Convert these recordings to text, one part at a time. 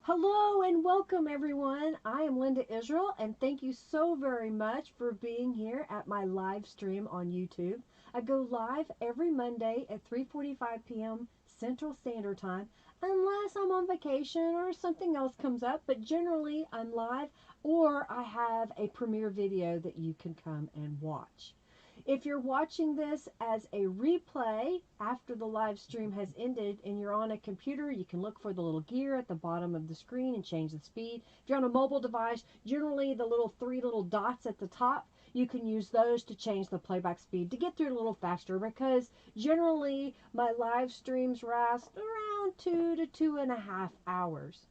Hello and welcome everyone. I am Linda Israel and thank you so very much for being here at my live stream on YouTube. I go live every Monday at 3:45 p.m. Central Standard Time unless I'm on vacation or something else comes up, but generally I'm live or I have a premiere video that you can come and watch. If you're watching this as a replay after the live stream has ended and you're on a computer, you can look for the little gear at the bottom of the screen and change the speed. If you're on a mobile device, generally the three little dots at the top, you can use those to change the playback speed to get through it a little faster, because generally my live streams last around 2 to 2.5 hours.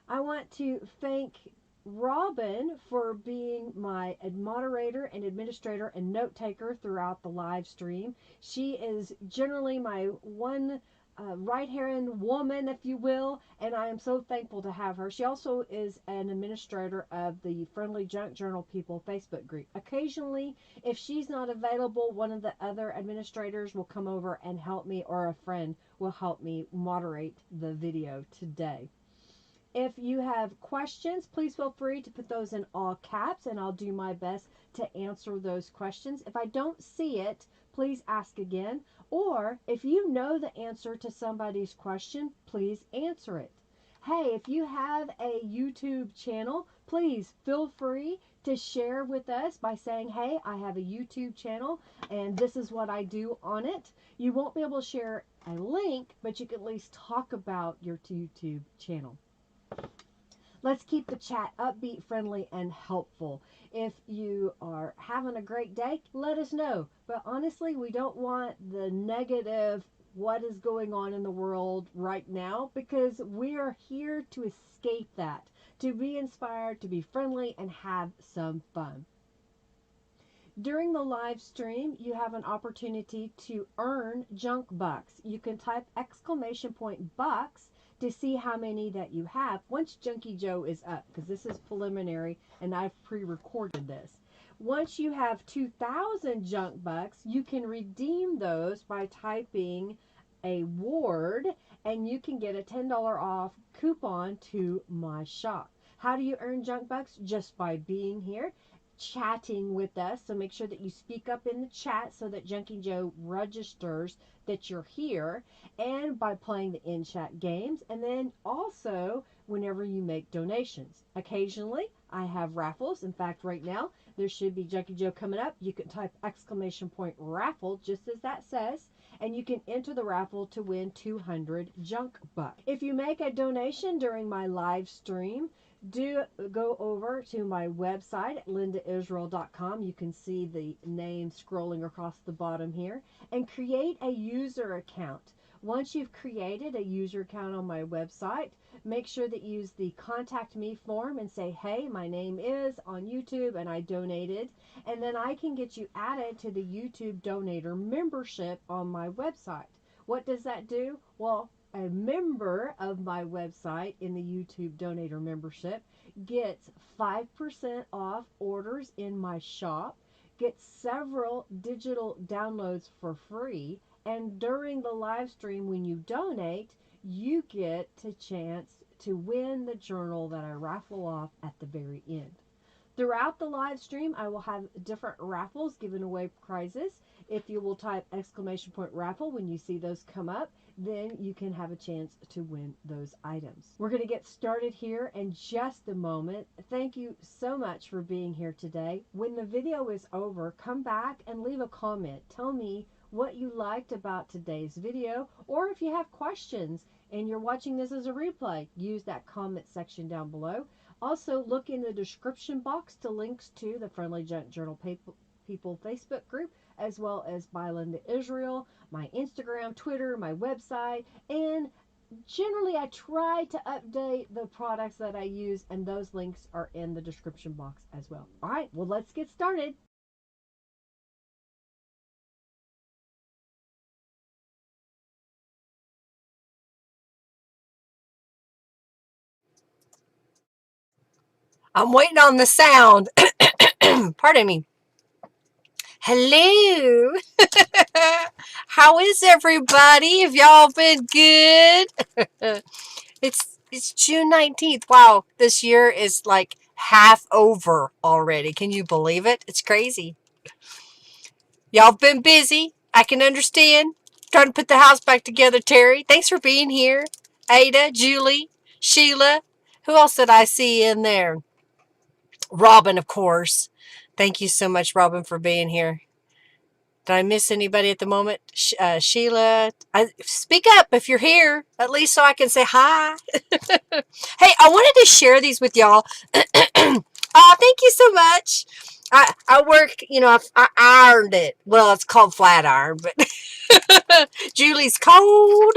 I want to thank Robin for being my moderator and administrator and note taker throughout the live stream. She is generally my one right hand woman, if you will, and I am so thankful to have her. She also is an administrator of the Friendly Junk Journal People Facebook group. Occasionally, if she's not available, one of the other administrators will come over and help me, or a friend will help me moderate the video today. If you have questions, please feel free to put those in all caps and I'll do my best to answer those questions. If I don't see it, please ask again. Or if you know the answer to somebody's question, please answer it. Hey, if you have a YouTube channel, please feel free to share with us by saying, hey, I have a YouTube channel and this is what I do on it. You won't be able to share a link, but you can at least talk about your YouTube channel. Let's keep the chat upbeat, friendly, and helpful. If you are having a great day, let us know. But honestly, we don't want the negative, what is going on in the world right now, because we are here to escape that, to be inspired, to be friendly, and have some fun. During the live stream, you have an opportunity to earn junk bucks. You can type !bucks to see how many that you have once Junkie Joe is up, because this is preliminary and I've pre-recorded this. Once you have 2,000 junk bucks, you can redeem those by typing a ward and you can get a $10 off coupon to my shop. How do you earn junk bucks? Just by being here, chatting with us. So make sure that you speak up in the chat so that Junkie Joe registers that you're here, and by playing the in-chat games, and then also whenever you make donations. Occasionally I have raffles. In fact, right now there should be Junkie Joe coming up. You can type !raffle just as that says, and you can enter the raffle to win 200 junk bucks. If you make a donation during my live stream, do go over to my website at lindaisrael.com. You can see the name scrolling across the bottom here, and create a user account. Once you've created a user account on my website, make sure that you use the contact me form and say, hey, my name is on YouTube and I donated, and then I can get you added to the YouTube donator membership on my website. What does that do? Well, a member of my website in the YouTube donator membership gets 5% off orders in my shop, gets several digital downloads for free, and during the live stream when you donate, you get a chance to win the journal that I raffle off at the very end. Throughout the live stream, I will have different raffles giving away prizes. If you will type !raffle when you see those come up, then you can have a chance to win those items. We're going to get started here in just a moment. Thank you so much for being here today. When the video is over, come back and leave a comment. Tell me what you liked about today's video, or if you have questions and you're watching this as a replay, use that comment section down below. Also, look in the description box to links to the Friendly Junk Journal People Facebook group, as well as by Linda Israel, my Instagram, Twitter, my website, and generally I try to update the products that I use, and those links are in the description box as well. All right, well, let's get started. I'm waiting on the sound. Pardon me. Hello. How is everybody? Have y'all been good? It's It's June 19th. Wow, this year is like half over already. Can you believe it? It's crazy. Y'all been busy. I can understand. Trying to put the house back together, Terry. Thanks for being here. Ada, Julie, Sheila. Who else did I see in there? Robin, of course. Thank you so much, Robin, for being here. Did I miss anybody at the moment? Sheila, speak up if you're here, at least so I can say hi. Hey, I wanted to share these with y'all. Oh, thank you so much. I work, I ironed it. Well, it's called flat iron, but Julie's cold.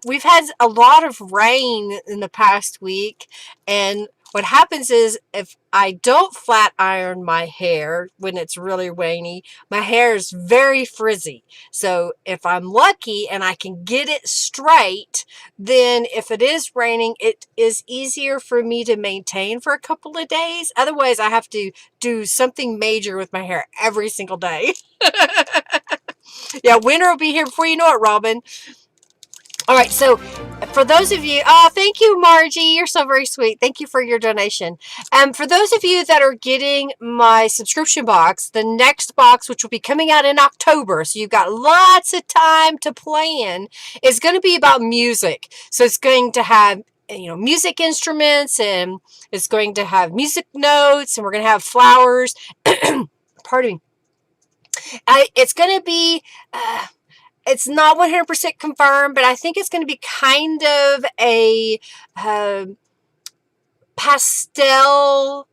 We've had a lot of rain in the past week, and what happens is if I don't flat iron my hair when it's really rainy, my hair is very frizzy. So if I'm lucky and I can get it straight, then if it is raining, it is easier for me to maintain for a couple of days. Otherwise, I have to do something major with my hair every single day. Yeah, winter will be here before you know it, Robin. All right, so for those of you, oh, thank you, Margie. You're so very sweet. Thank you for your donation. For those of you that are getting my subscription box, the next box, which will be coming out in October, so you've got lots of time to plan, is going to be about music. So it's going to have music instruments, and it's going to have music notes, and we're going to have flowers. Pardon me. It's going to be. It's not 100% confirmed, but I think it's going to be kind of a pastel,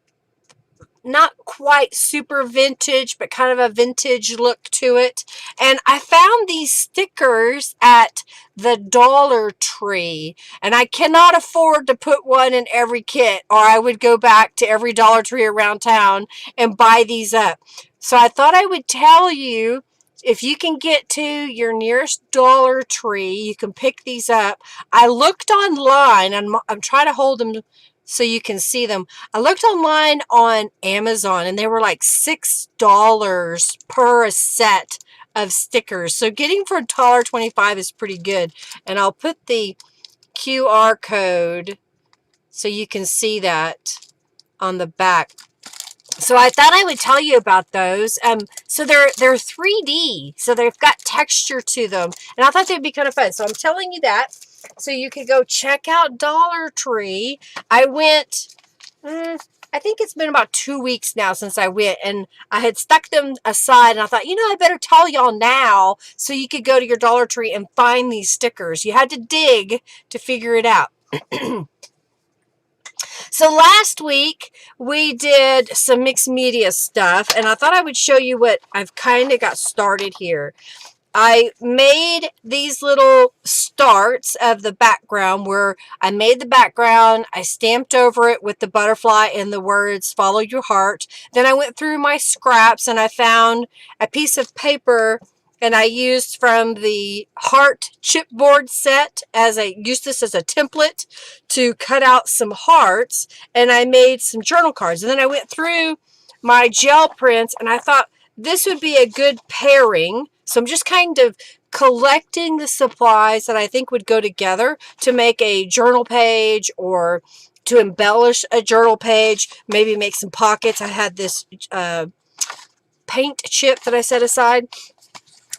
not quite super vintage, but kind of a vintage look to it. And I found these stickers at the Dollar Tree, and I cannot afford to put one in every kit, or I would go back to every Dollar Tree around town and buy these up. So I thought I would tell you, if you can get to your nearest Dollar Tree, you can pick these up. I looked online, and I'm trying to hold them so you can see them. I looked online on Amazon, and they were like $6 per set of stickers. So getting for $1.25 is pretty good. And I'll put the QR code so you can see that on the back. So I thought I would tell you about those. So they're 3D, so they've got texture to them, and I thought they'd be kind of fun. So I'm telling you that, so you could go check out Dollar Tree. I went. I think it's been about 2 weeks now since I went, and I had stuck them aside, and I thought, I better tell y'all now so you could go to your Dollar Tree and find these stickers. You had to dig to figure it out. So last week we did some mixed media stuff, and I thought I would show you what I've kind of got started here. I made these little starts of the background where I made the background, I stamped over it with the butterfly and the words follow your heart. Then I went through my scraps and I found a piece of paper, and I used from the heart chipboard set used this as a template to cut out some hearts, and I made some journal cards. And then I went through my gel prints, and I thought this would be a good pairing. So I'm just kind of collecting the supplies that I think would go together to make a journal page, or to embellish a journal page, maybe make some pockets. I had this paint chip that I set aside.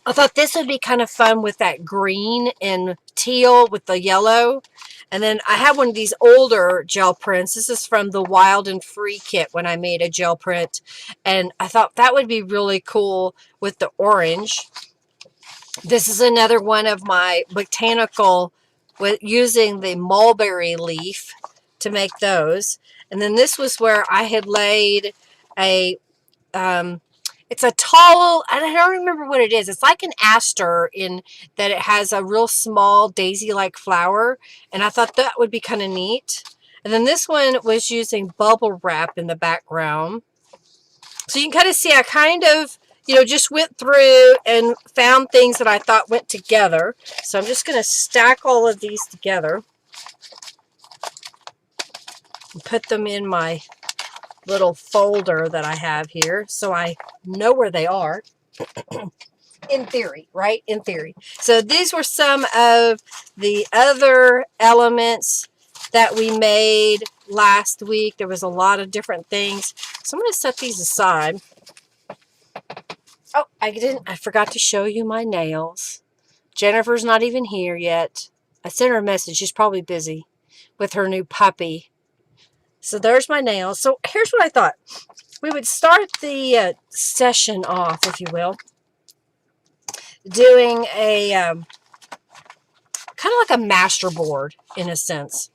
I thought this would be kind of fun with that green and teal with the yellow. And then I have one of these older gel prints. This is from the Wild and Free kit when I made a gel print. And I thought that would be really cool with the orange. This is another one of my botanical with using the mulberry leaf to make those. And then this was where I had laid a it's a tall, I don't remember what it is. It's like an aster in that it has a real small daisy-like flower. And I thought that would be kind of neat. And then this one was using bubble wrap in the background. So you can kind of see I kind of, just went through and found things that I thought went together. So I'm just going to stack all of these together and put them in my little folder that I have here so I know where they are. In theory, right? In theory. So these were some of the other elements that we made last week. There was a lot of different things. So I'm going to set these aside. Oh, I forgot to show you my nails. Jennifer's not even here yet. I sent her a message. She's probably busy with her new puppy. So there's my nails. So here's what I thought. We would start the session off, if you will, doing a kind of like a master board in a sense.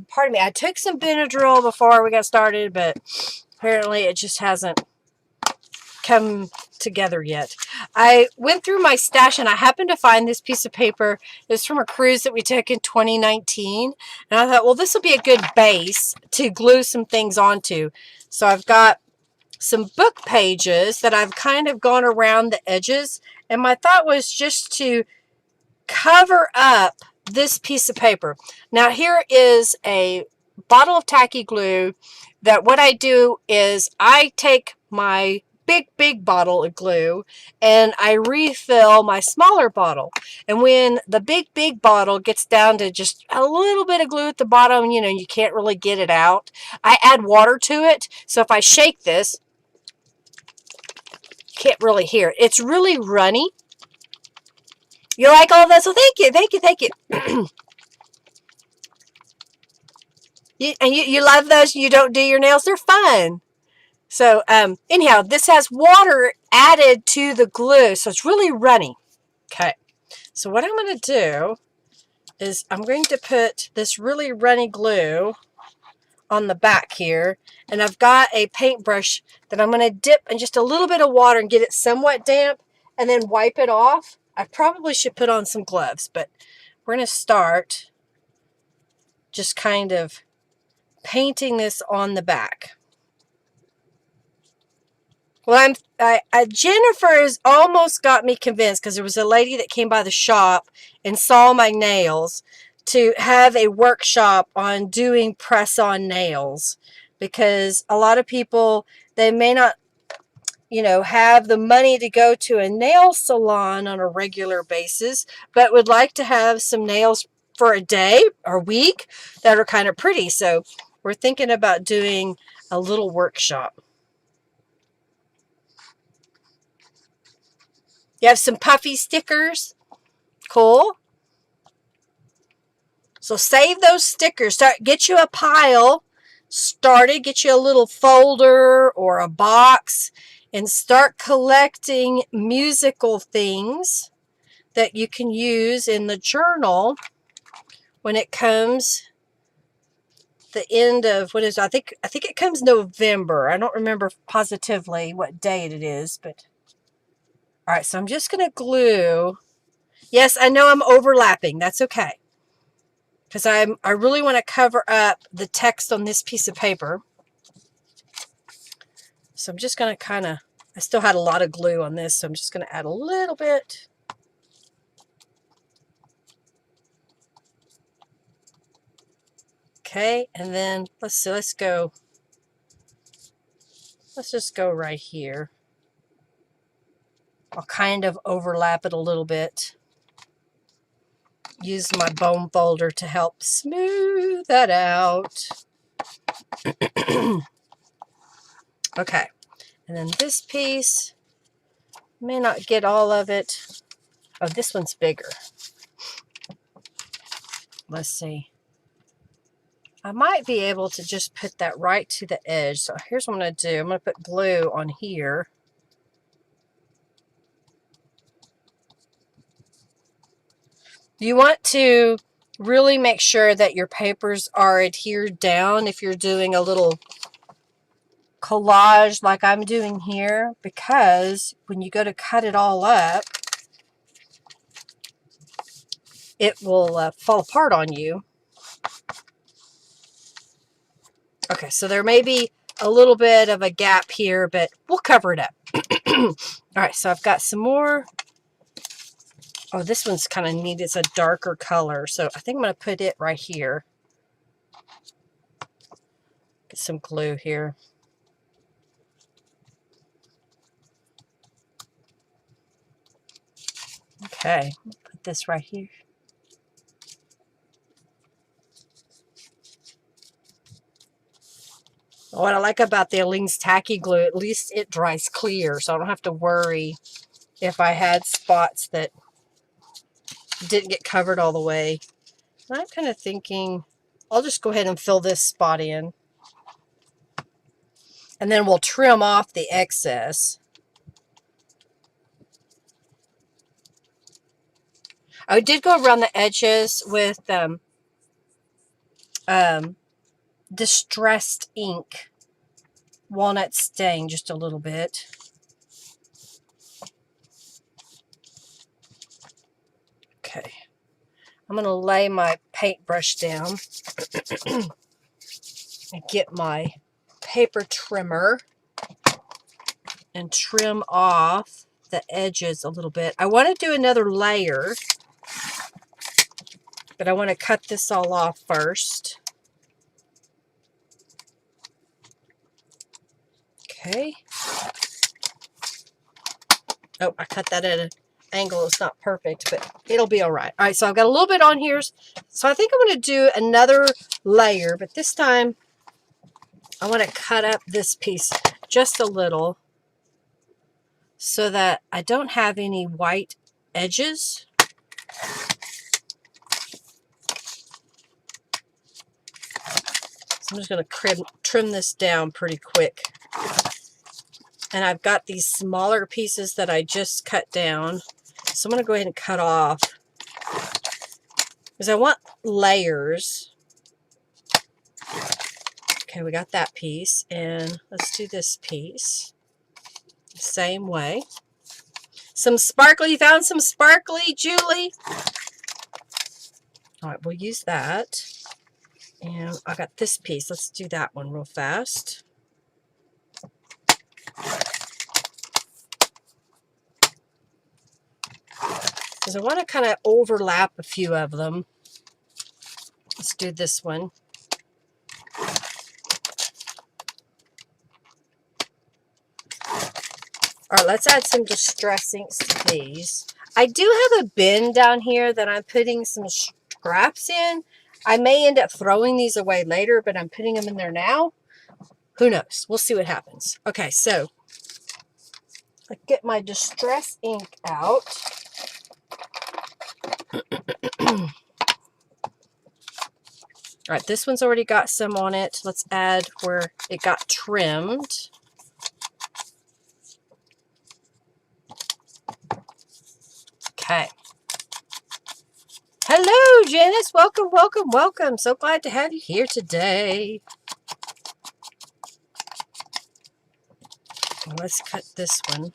Pardon me. I took some Benadryl before we got started, but apparently it just hasn't come together yet. I went through my stash and I happened to find this piece of paper. It's from a cruise that we took in 2019. And I thought, well, this will be a good base to glue some things onto. So I've got some book pages that I've kind of gone around the edges. And my thought was just to cover up this piece of paper. Now here is a bottle of tacky glue that what I do is I take my big bottle of glue and I refill my smaller bottle. And when the big bottle gets down to just a little bit of glue at the bottom, you know, you can't really get it out, I add water to it. So if I shake this, you can't really hear it. It's really runny. You like all this? Well, thank you, thank you, thank you. You love those? You don't do your nails? They're fun. So anyhow, this has water added to the glue, so it's really runny. Okay, so what I'm going to do is I'm going to put this really runny glue on the back here, and I've got a paintbrush that I'm going to dip in just a little bit of water and get it somewhat damp, and then wipe it off. I probably should put on some gloves, but we're going to start just kind of painting this on the back. Well, Jennifer's almost got me convinced, because there was a lady that came by the shop and saw my nails, to have a workshop on doing press-on nails, because a lot of people, they may not, you know, have the money to go to a nail salon on a regular basis, but would like to have some nails for a day or week that are kind of pretty. So we're thinking about doing a little workshop. You have some puffy stickers. Cool. So save those stickers. Get you a pile started. Get you a little folder or a box and start collecting musical things that you can use in the journal when it comes the end of, what is it? I think it comes November. I don't remember positively what date it is, but all right, so I'm just going to glue. Yes, I know I'm overlapping. That's okay, because I really want to cover up the text on this piece of paper. So I'm just going to kind of, I still had a lot of glue on this, so I'm just going to add a little bit. Okay, and then let's see, let's just go right here. I'll kind of overlap it a little bit. Use my bone folder to help smooth that out. Okay, and then this piece, may not get all of it. Oh, this one's bigger. Let's see. I might be able to just put that right to the edge. So here's what I'm going to do. I'm going to put glue on here. You want to really make sure that your papers are adhered down if you're doing a little collage like I'm doing here, because when you go to cut it all up, it will fall apart on you. Okay, so there may be a little bit of a gap here, but we'll cover it up. All right, so I've got some more. Oh, this one's kind of neat. It's a darker color, so I think I'm going to put it right here. Get some glue here. Okay, put this right here. What I like about the Aleene's Tacky Glue, at least it dries clear, so I don't have to worry if I had spots that didn't get covered all the way. And I'm kind of thinking I'll just go ahead and fill this spot in. And then we'll trim off the excess. I did go around the edges with distressed ink, walnut stain, just a little bit. Okay, I'm going to lay my paintbrush down and get my paper trimmer and trim off the edges a little bit. I want to do another layer, but I want to cut this all off first. Okay. Oh, I cut that at an angle. It's not perfect, but it'll be all right. All right, so I've got a little bit on here. So I think I'm going to do another layer, but this time I want to cut up this piece just a little so that I don't have any white edges. So I'm just going to trim this down pretty quick. And I've got these smaller pieces that I just cut down. So I'm going to go ahead and cut off because I want layers. Okay, we got that piece. And let's do this piece the same way. Some sparkly. You found some sparkly, Julie? All right, we'll use that. And I got this piece. Let's do that one real fast. Because I want to kind of overlap a few of them. Let's do this one. All right, let's add some distress inks to these. I do have a bin down here that I'm putting some scraps in. I may end up throwing these away later, but I'm putting them in there now. Who knows? We'll see what happens. Okay, so I get my distress ink out. All right, this one's already got some on it. Let's add where it got trimmed. Okay. Hello, Janice. Welcome, welcome, welcome. So glad to have you here today. Let's cut this one.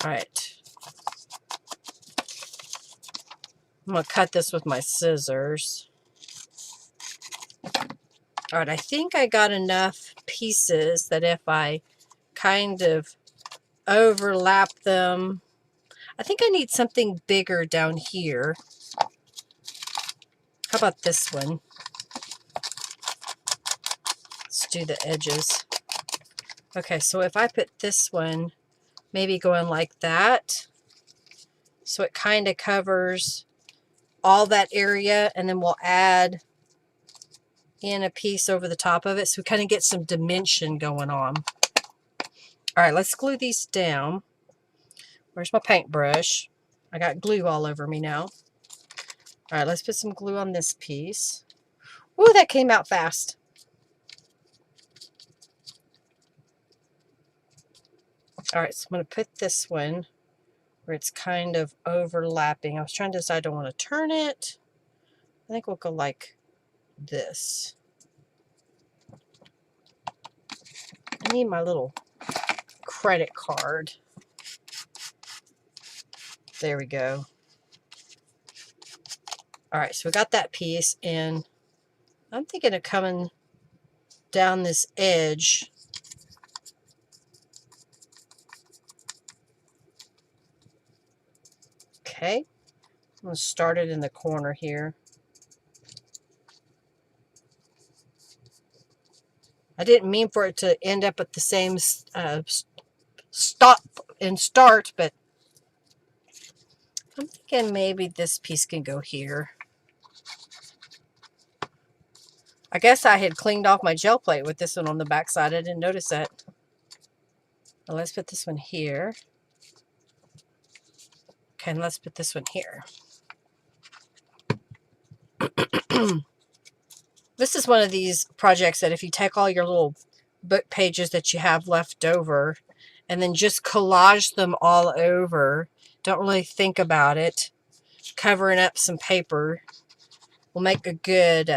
All right. I'm going to cut this with my scissors. All right, I think I got enough pieces that if I kind of overlap them, I think I need something bigger down here. How about this one? Let's do the edges. Okay, so if I put this one maybe going like that, so it kind of covers all that area, and then we'll add in a piece over the top of it so we kind of get some dimension going on. All right, let's glue these down. Where's my paintbrush? I got glue all over me now. All right, let's put some glue on this piece. Ooh, that came out fast. All right, so I'm going to put this one where it's kind of overlapping. I was trying to decide, I want to turn it. I think we'll go like this. I need my little credit card. There we go. All right, so we got that piece, and I'm thinking of coming down this edge. Okay, I'm going to start it in the corner here. I didn't mean for it to end up at the same stop and start, but I'm thinking maybe this piece can go here. I guess I had cleaned off my gel plate with this one on the back side. I didn't notice that. Well, let's put this one here. Okay, and let's put this one here. This is one of these projects that if you take all your little book pages that you have left over and then just collage them all over, don't really think about it, covering up some paper will make a good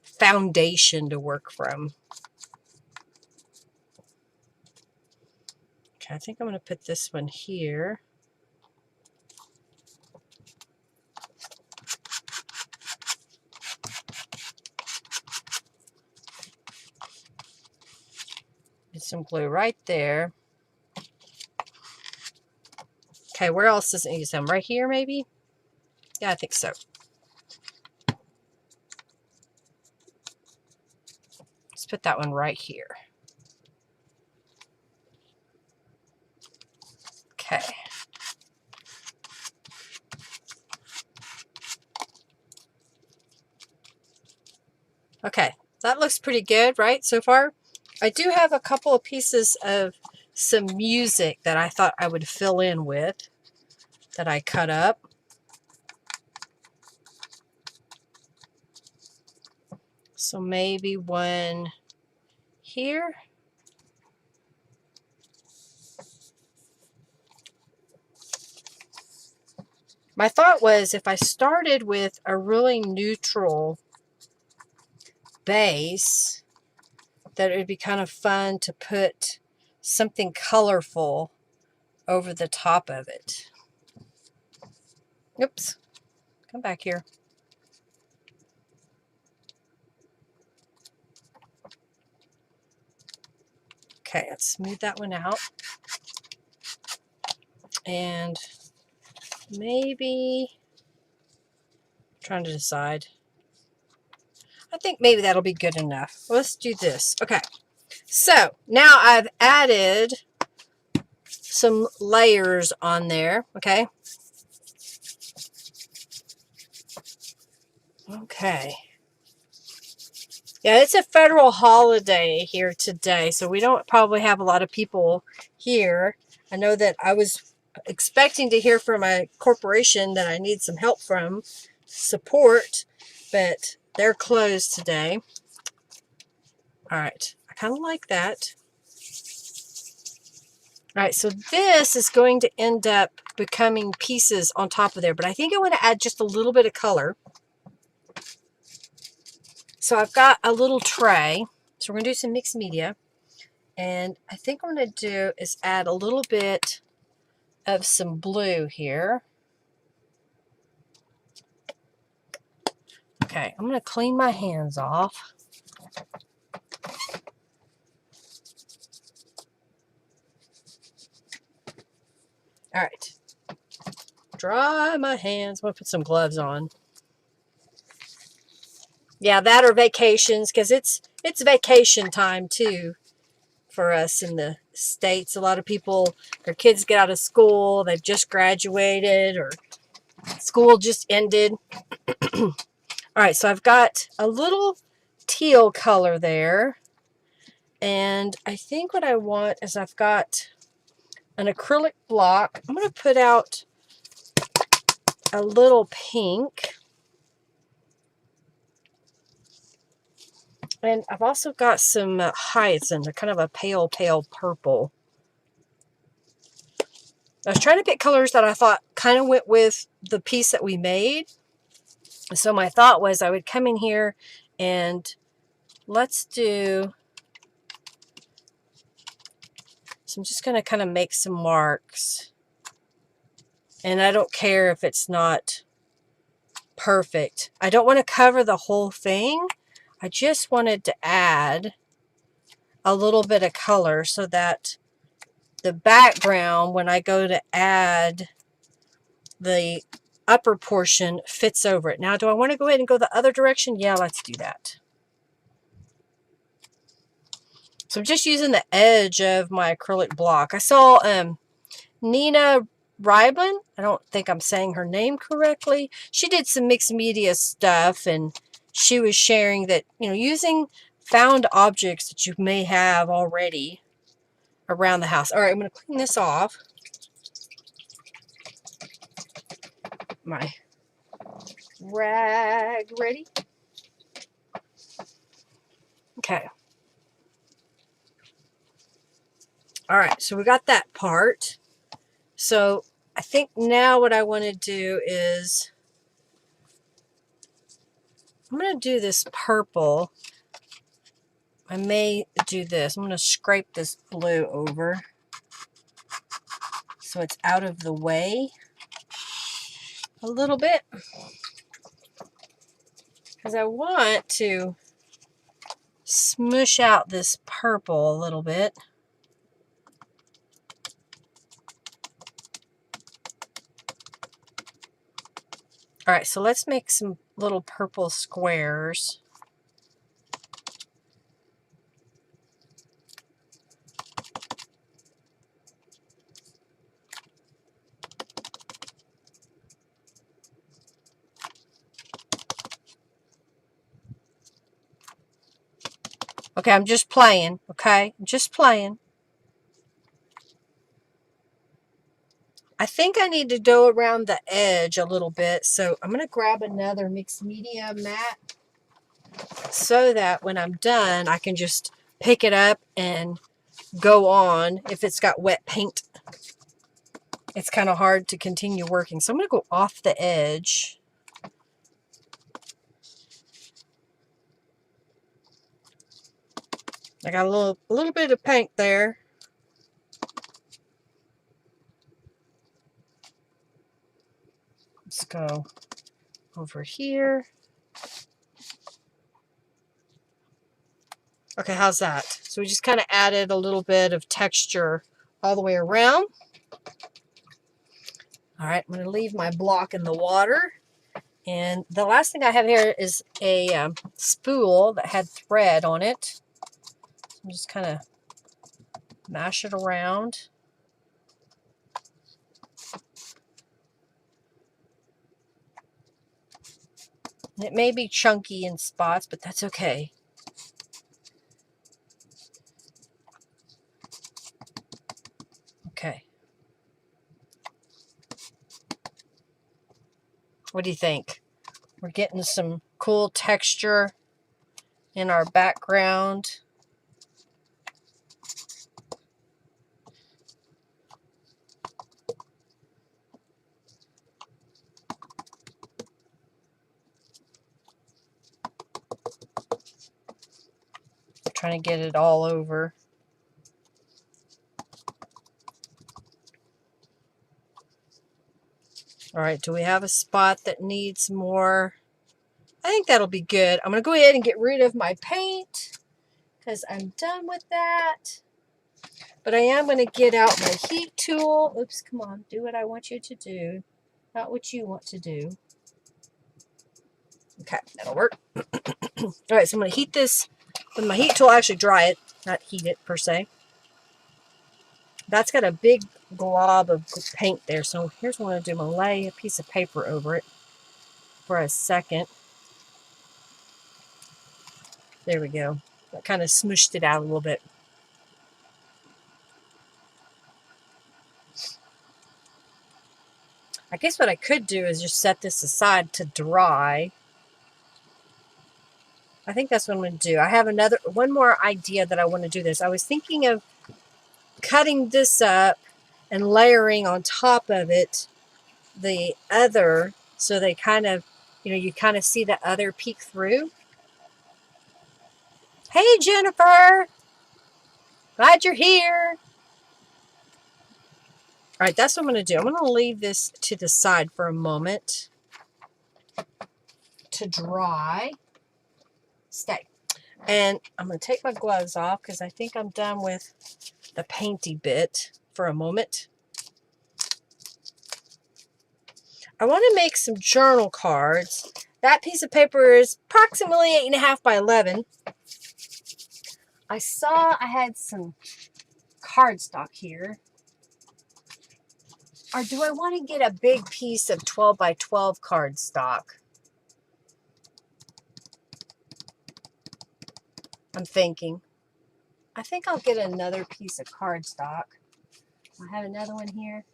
foundation to work from. Okay, I think I'm going to put this one here. Get some glue right there. Okay, where else does it need some? Right here, maybe? Yeah, I think so. Let's put that one right here. Okay. Okay, that looks pretty good, right, so far? I do have a couple of pieces of some music that I thought I would fill in with that I cut up. So maybe one here. My thought was if I started with a really neutral base, that it would be kind of fun to put something colorful over the top of it. Oops, come back here. Okay, let's smooth that one out. And maybe, I'm trying to decide. I think maybe that'll be good enough. Let's do this. Okay, so now I've added some layers on there, okay? Okay. Yeah, it's a federal holiday here today, so we don't probably have a lot of people here. I know that I was expecting to hear from a corporation that I need some help from, support, but they're closed today. All right, I kind of like that. All right, so this is going to end up becoming pieces on top of there, but I think I want to add just a little bit of color. So I've got a little tray. So we're going to do some mixed media. And I think what I'm going to do is add a little bit of some blue here. Okay, I'm going to clean my hands off. All right. Dry my hands. I'm going to put some gloves on. Yeah, that or vacations, because it's vacation time too for us in the States. A lot of people, their kids get out of school, they've just graduated, or school just ended. All right, so I've got a little teal color there. And I think what I want is I've got an acrylic block. I'm going to put out a little pink. And I've also got some hyacinth. They're kind of a pale, pale purple. I was trying to pick colors that I thought kind of went with the piece that we made. So my thought was I would come in here and let's do... So I'm just going to kind of make some marks. And I don't care if it's not perfect. I don't want to cover the whole thing. I just wanted to add a little bit of color so that the background, when I go to add the upper portion, fits over it. Now, do I want to go ahead and go the other direction? Yeah, let's do that. So I'm just using the edge of my acrylic block. I saw Nina Ryblin. I don't think I'm saying her name correctly. She did some mixed media stuff, and she was sharing that, you know, using found objects that you may have already around the house. All right, I'm going to clean this off. My rag ready. Okay. All right, so we got that part. So I think now what I want to do is I'm going to do this purple. I may do this. I'm going to scrape this blue over so it's out of the way a little bit, because I want to smush out this purple a little bit. All right, so let's make some little purple squares. Okay, I'm just playing, okay? I'm just playing. I think I need to go around the edge a little bit, so I'm going to grab another mixed media mat so that when I'm done, I can just pick it up and go on. If it's got wet paint, it's kind of hard to continue working. So I'm going to go off the edge. I got a little bit of paint there. Let's go over here. Okay, how's that? So we just kind of added a little bit of texture all the way around. All right, I'm going to leave my block in the water. And the last thing I have here is a spool that had thread on it. I'm just kind of mash it around. It may be chunky in spots, but that's okay. Okay. What do you think? We're getting some cool texture in our background. Trying to get it all over. All right, do we have a spot that needs more? I think that'll be good. I'm going to go ahead and get rid of my paint because I'm done with that. But I am going to get out my heat tool. Oops, come on. Do what I want you to do, not what you want to do. Okay, that'll work. All right, so I'm going to heat this with my heat tool. Actually dry it, not heat it per se. That's got a big glob of paint there. So here's what I'm going to do. I'm going to lay a piece of paper over it for a second. There we go. That kind of smooshed it out a little bit. I guess what I could do is just set this aside to dry. I think that's what I'm going to do. I have one more idea that I want to do this. I was thinking of cutting this up and layering on top of it the other, so they kind of, you kind of see the other peek through. Hey, Jennifer. Glad you're here. All right, that's what I'm going to do. I'm going to leave this to the side for a moment to dry. Stay. And I'm going to take my gloves off because I think I'm done with the painty bit for a moment. I want to make some journal cards. That piece of paper is approximately 8.5 by 11. I saw I had some cardstock here. Or do I want to get a big piece of 12 by 12 cardstock? I'm thinking. I think I'll get another piece of cardstock. I have another one here.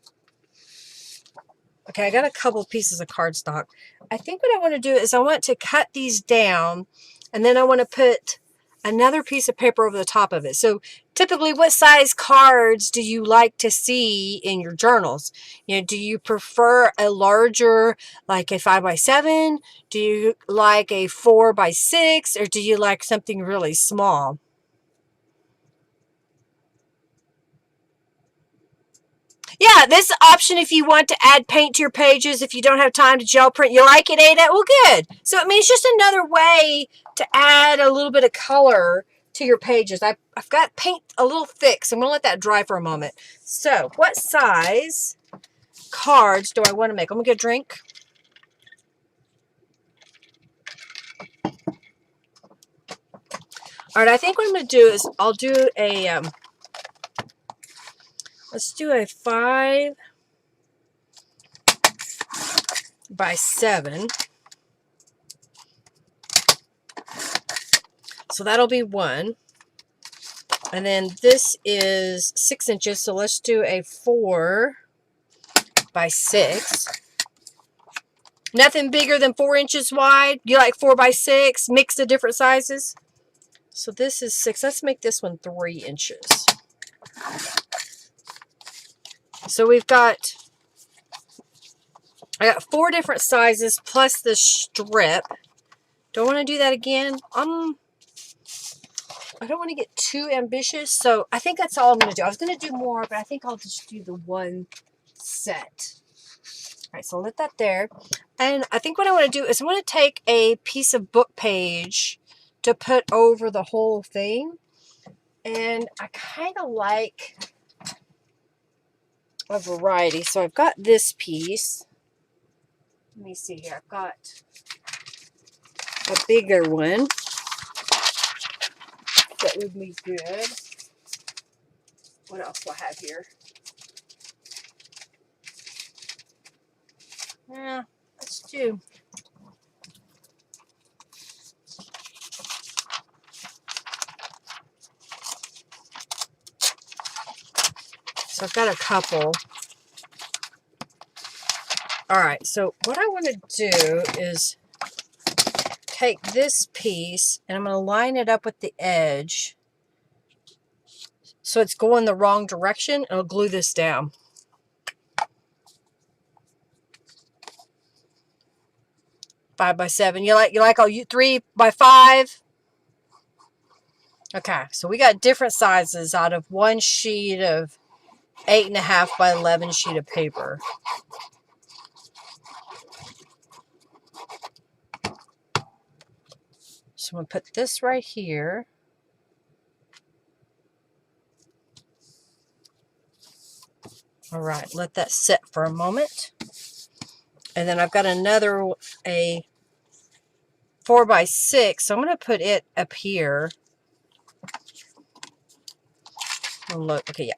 Okay, I got a couple pieces of cardstock. I think what I want to do is I want to cut these down, and then I want to put another piece of paper over the top of it. So typically, what size cards do you like to see in your journals? You know, do you prefer a larger, like a 5 by 7? Do you like a 4 by 6? Or do you like something really small? Yeah, this option if you want to add paint to your pages, if you don't have time to gel print. You like it, Ada? Well, good. So I mean, it's just another way to add a little bit of color to your pages. I've got paint a little thick, so I'm going to let that dry for a moment. So what size cards do I want to make? I'm going to get a drink. All right, I think what I'm going to do is I'll do a, let's do a 5 by 7. So that'll be one. And then this is 6 inches. So let's do a 4 by 6. Nothing bigger than 4 inches wide. You like 4 by 6? Mix the different sizes. So this is 6. Let's make this one 3 inches. So we've got, I got 4 different sizes plus the strip. Do I want to do that again? I don't want to get too ambitious, so I think that's all I'm going to do. I was going to do more, but I think I'll just do the one set. All right, so I'll let that there. And I think what I want to do is I want to take a piece of book page to put over the whole thing. And I kind of like a variety. So I've got this piece. Let me see here. I've got a bigger one. That would be good. What else do I have here? Yeah, let's do. So I've got a couple. All right, so what I want to do is take this piece and I'm going to line it up with the edge so it's going the wrong direction, and I'll glue this down. Five by 7. You like all you 3 by 5? Okay, so we got different sizes out of one sheet of 8.5 by 11 sheet of paper. So I'm going to put this right here. All right, let that sit for a moment. And then I've got another, a 4 by 6. So I'm going to put it up here. Oh, look, okay, yeah.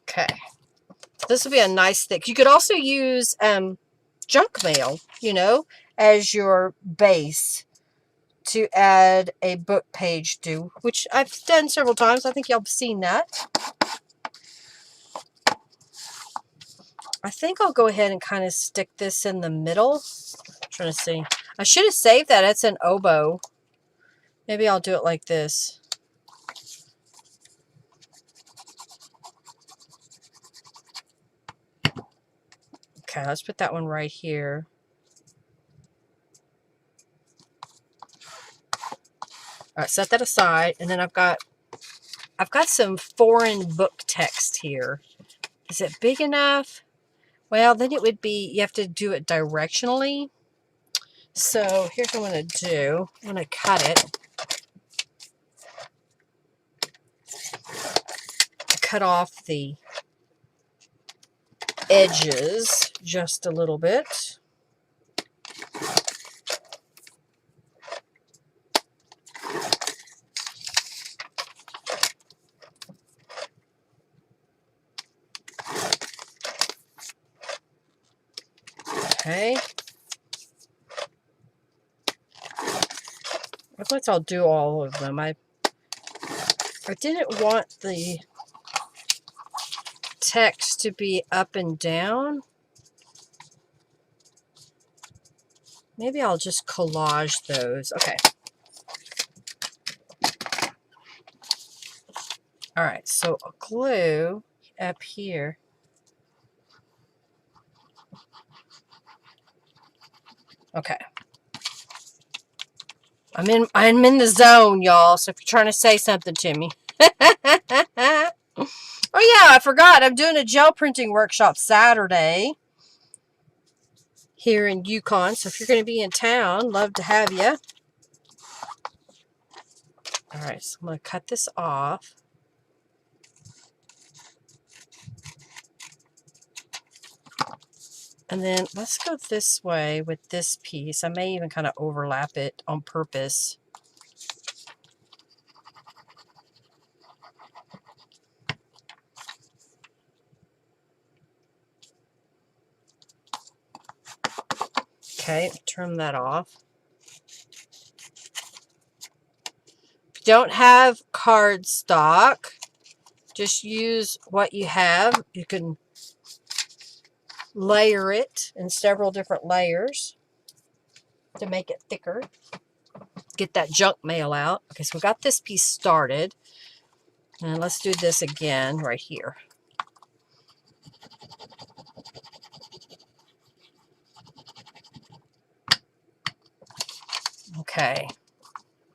Okay. This will be a nice thick. You could also use junk mail, you know, as your base to add a book page to, which I've done several times. I think y'all have seen that. I think I'll go ahead and kind of stick this in the middle. I'm trying to see. I should have saved that. It's an oboe. Maybe I'll do it like this. Okay, let's put that one right here. All right, set that aside, and then I've got some foreign book text here. Is it big enough? Well, then it would be, you have to do it directionally. So here's what I'm going to do. I'm going to cut it. Cut off the edges just a little bit. Okay. I guess I'll do all of them. I didn't want the text to be up and down. Maybe I'll just collage those. Okay. All right, so I'll glue up here. Okay. I'm in the zone, y'all. So if you're trying to say something to me. Oh yeah, I forgot. I'm doing a gel printing workshop Saturday here in Yukon. So if you're going to be in town, love to have you. All right, so I'm going to cut this off. And then let's go this way with this piece. I may even kind of overlap it on purpose. Okay, trim that off. If you don't have cardstock, just use what you have. You can layer it in several different layers to make it thicker. Get that junk mail out. Okay, so we got this piece started. And let's do this again right here. Okay,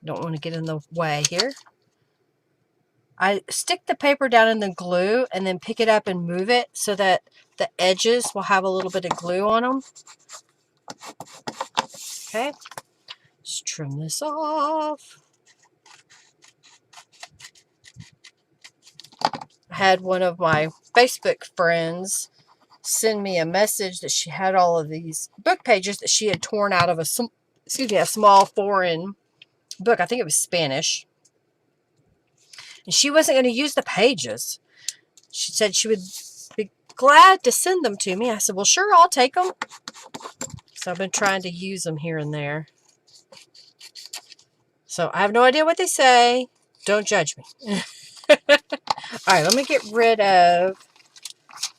don't want to get in the way here. I stick the paper down in the glue and then pick it up and move it so that the edges will have a little bit of glue on them. Okay, let's trim this off. I had one of my Facebook friends send me a message that she had all of these book pages that she had torn out of a small foreign book. I think it was Spanish. And she wasn't going to use the pages. She said she would be glad to send them to me. I said, well, sure, I'll take them. So I've been trying to use them here and there. So I have no idea what they say. Don't judge me. All right, let me get rid of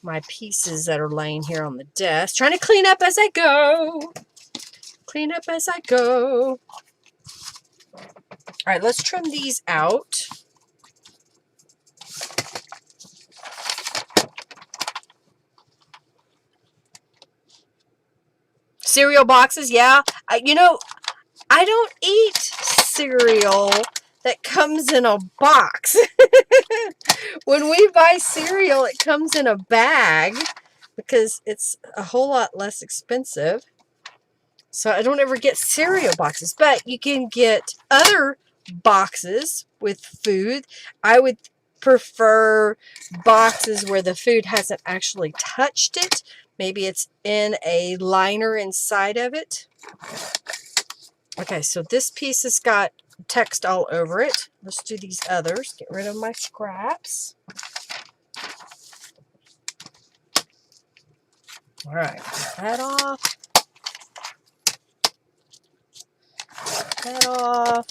my pieces that are laying here on the desk. Trying to clean up as I go. Clean up as I go. All right, let's trim these out. Cereal boxes, yeah. You know, I don't eat cereal that comes in a box. When we buy cereal, it comes in a bag because it's a whole lot less expensive. So I don't ever get cereal boxes, but you can get other boxes with food. I would prefer boxes where the food hasn't actually touched it. Maybe it's in a liner inside of it. Okay, so this piece has got text all over it. Let's do these others. Get rid of my scraps. All right, get that off. That off.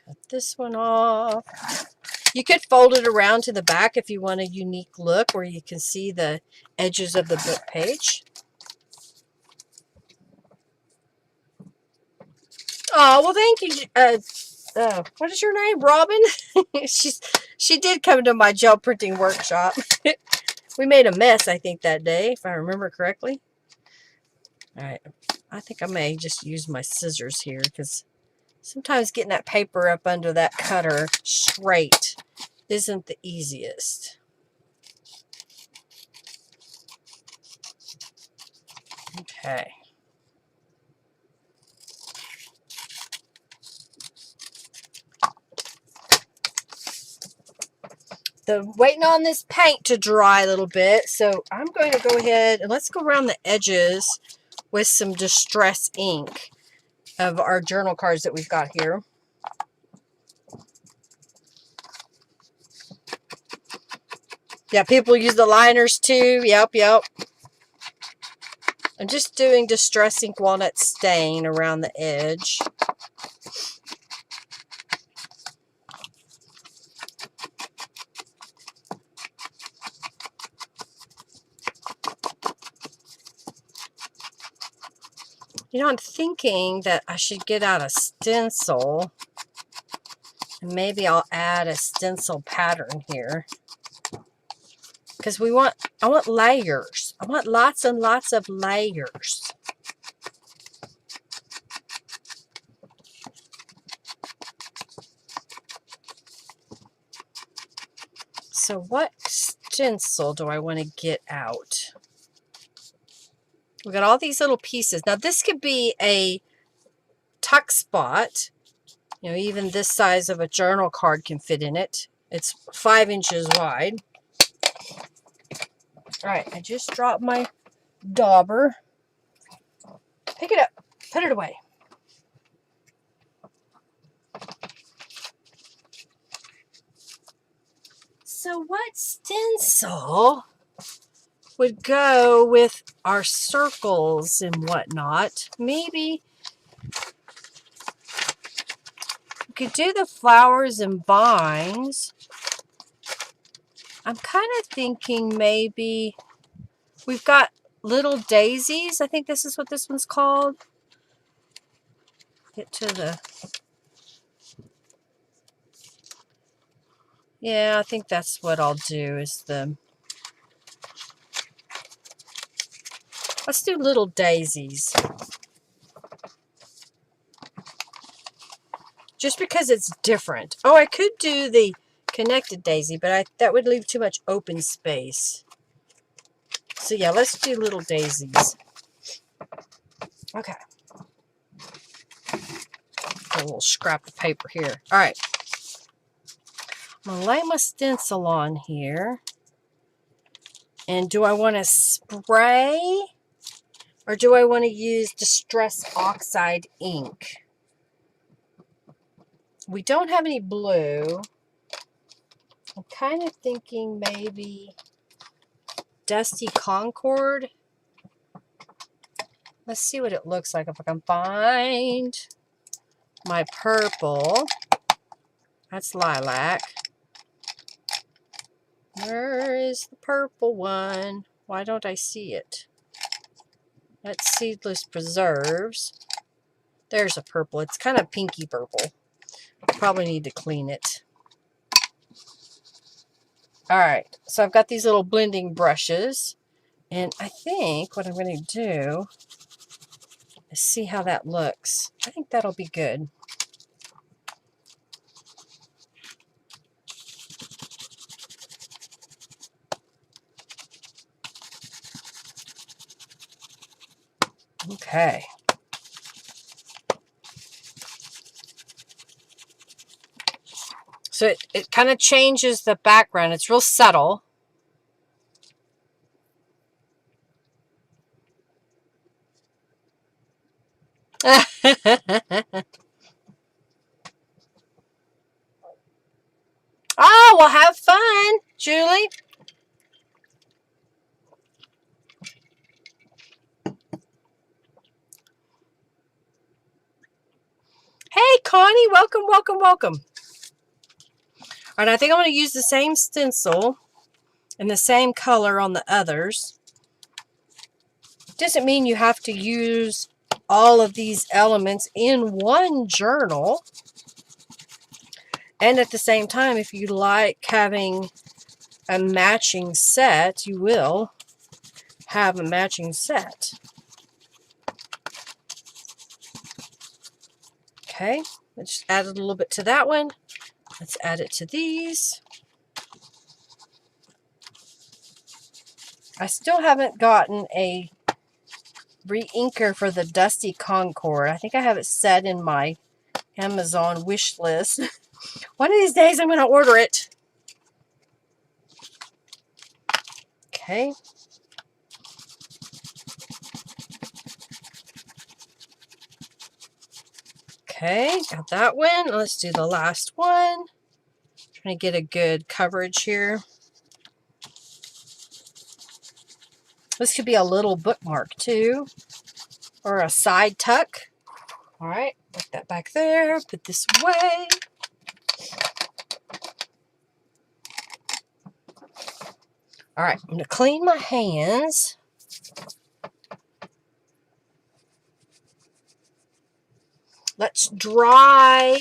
Cut this one off. You could fold it around to the back if you want a unique look where you can see the edges of the book page. Oh, well, thank you. What is your name? Robin? She did come to my gel printing workshop. We made a mess, I think, that day, if I remember correctly. All right. I think I may just use my scissors here because sometimes getting that paper up under that cutter straight isn't the easiest. Okay. Waiting on this paint to dry a little bit, so I'm going to go ahead and let's go around the edges with some Distress ink of our journal cards that we've got here. Yeah, people use the liners too. Yep. I'm just doing Distress Ink Walnut Stain around the edge. You know, I'm thinking that I should get out a stencil. And maybe I'll add a stencil pattern here. Because I want layers. I want lots and lots of layers. So what stencil do I want to get out? We've got all these little pieces. Now this could be a tuck spot. You know, even this size of a journal card can fit in it. It's 5 inches wide. All right, I just dropped my dauber. Pick it up. Put it away. So what stencil would go with our circles and whatnot? Maybe we could do the flowers and vines. I'm kind of thinking maybe we've got little daisies. I think this is what this one's called. Get to the... Yeah, I think that's what I'll do is the... Let's do little daisies. Just because it's different. Oh, I could do the connected daisy, but that would leave too much open space. So yeah, let's do little daisies. Okay. A little scrap of paper here. All right. I'm going to lay my stencil on here. And do I want to spray or do I want to use Distress Oxide ink? We don't have any blue. I'm kind of thinking maybe Dusty Concord. Let's see what it looks like if I can find my purple. That's lilac. Where is the purple one? Why don't I see it? That's Seedless Preserves. There's a purple. It's kind of pinky purple. Probably need to clean it. Alright, so I've got these little blending brushes. And I think what I'm going to do is see how that looks. I think that'll be good. Okay. So it kind of changes the background. It's real subtle. Oh, well, have fun, Julie. Hey, Connie, welcome, welcome, welcome. All right, I think I'm going to use the same stencil and the same color on the others. Doesn't mean you have to use all of these elements in one journal. And at the same time, if you like having a matching set, you will have a matching set. Okay, I just added a little bit to that one. Let's add it to these. I still haven't gotten a re-inker for the Dusty Concord. I think I have it set in my Amazon wish list. One of these days I'm going to order it. Okay. Okay, got that one. Let's do the last one. Trying to get a good coverage here. This could be a little bookmark too, or a side tuck. All right, put that back there, put this away. All right, I'm gonna clean my hands. Let's dry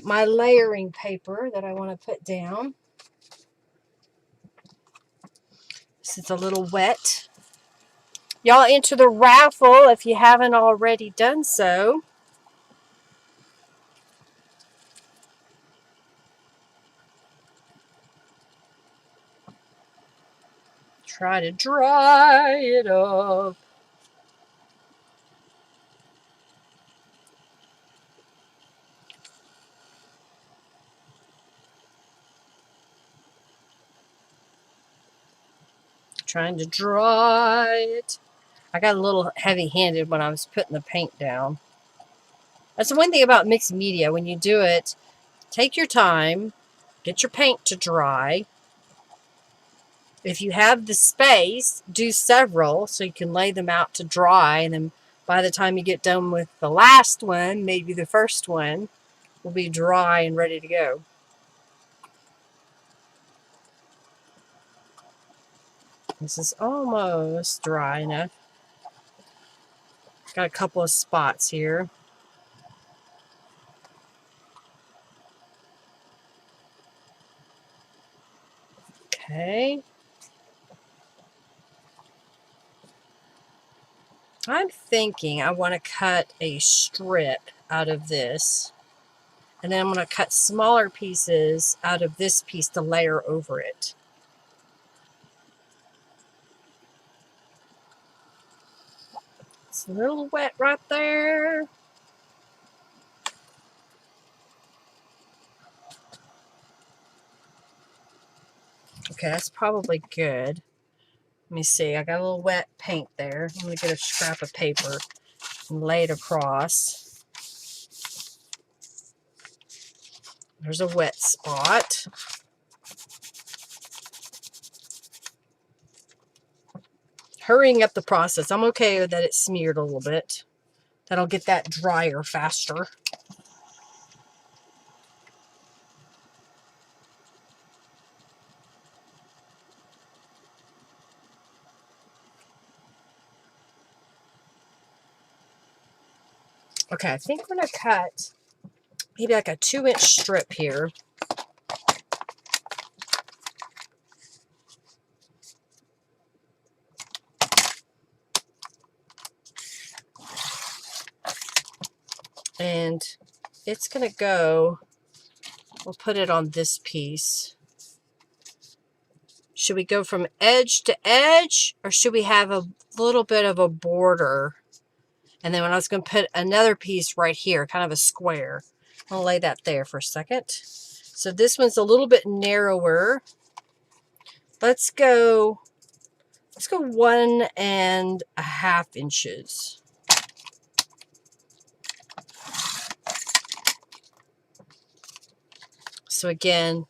my layering paper that I want to put down. This is a little wet. Y'all enter the raffle if you haven't already done so. Try to dry it up. Trying to dry it. I got a little heavy-handed when I was putting the paint down. That's the one thing about mixed media. When you do it, take your time, get your paint to dry. If you have the space, do several so you can lay them out to dry. And then by the time you get done with the last one, maybe the first one, will be dry and ready to go. This is almost dry enough. Got a couple of spots here. Okay. I'm thinking I want to cut a strip out of this. And then I'm going to cut smaller pieces out of this piece to layer over it. It's a little wet right there. Okay, that's probably good. Let me see. I got a little wet paint there. I'm going to get a scrap of paper and lay it across. There's a wet spot. Hurrying up the process. I'm okay with that it's smeared a little bit. That'll get that drier faster. Okay, I think we're going to cut maybe like a 2-inch strip here. And it's going to go, we'll put it on this piece. Should we go from edge to edge, or should we have a little bit of a border? And then when I was going to put another piece right here, kind of a square. I'll lay that there for a second. So this one's a little bit narrower. Let's go 1.5 inches. So again,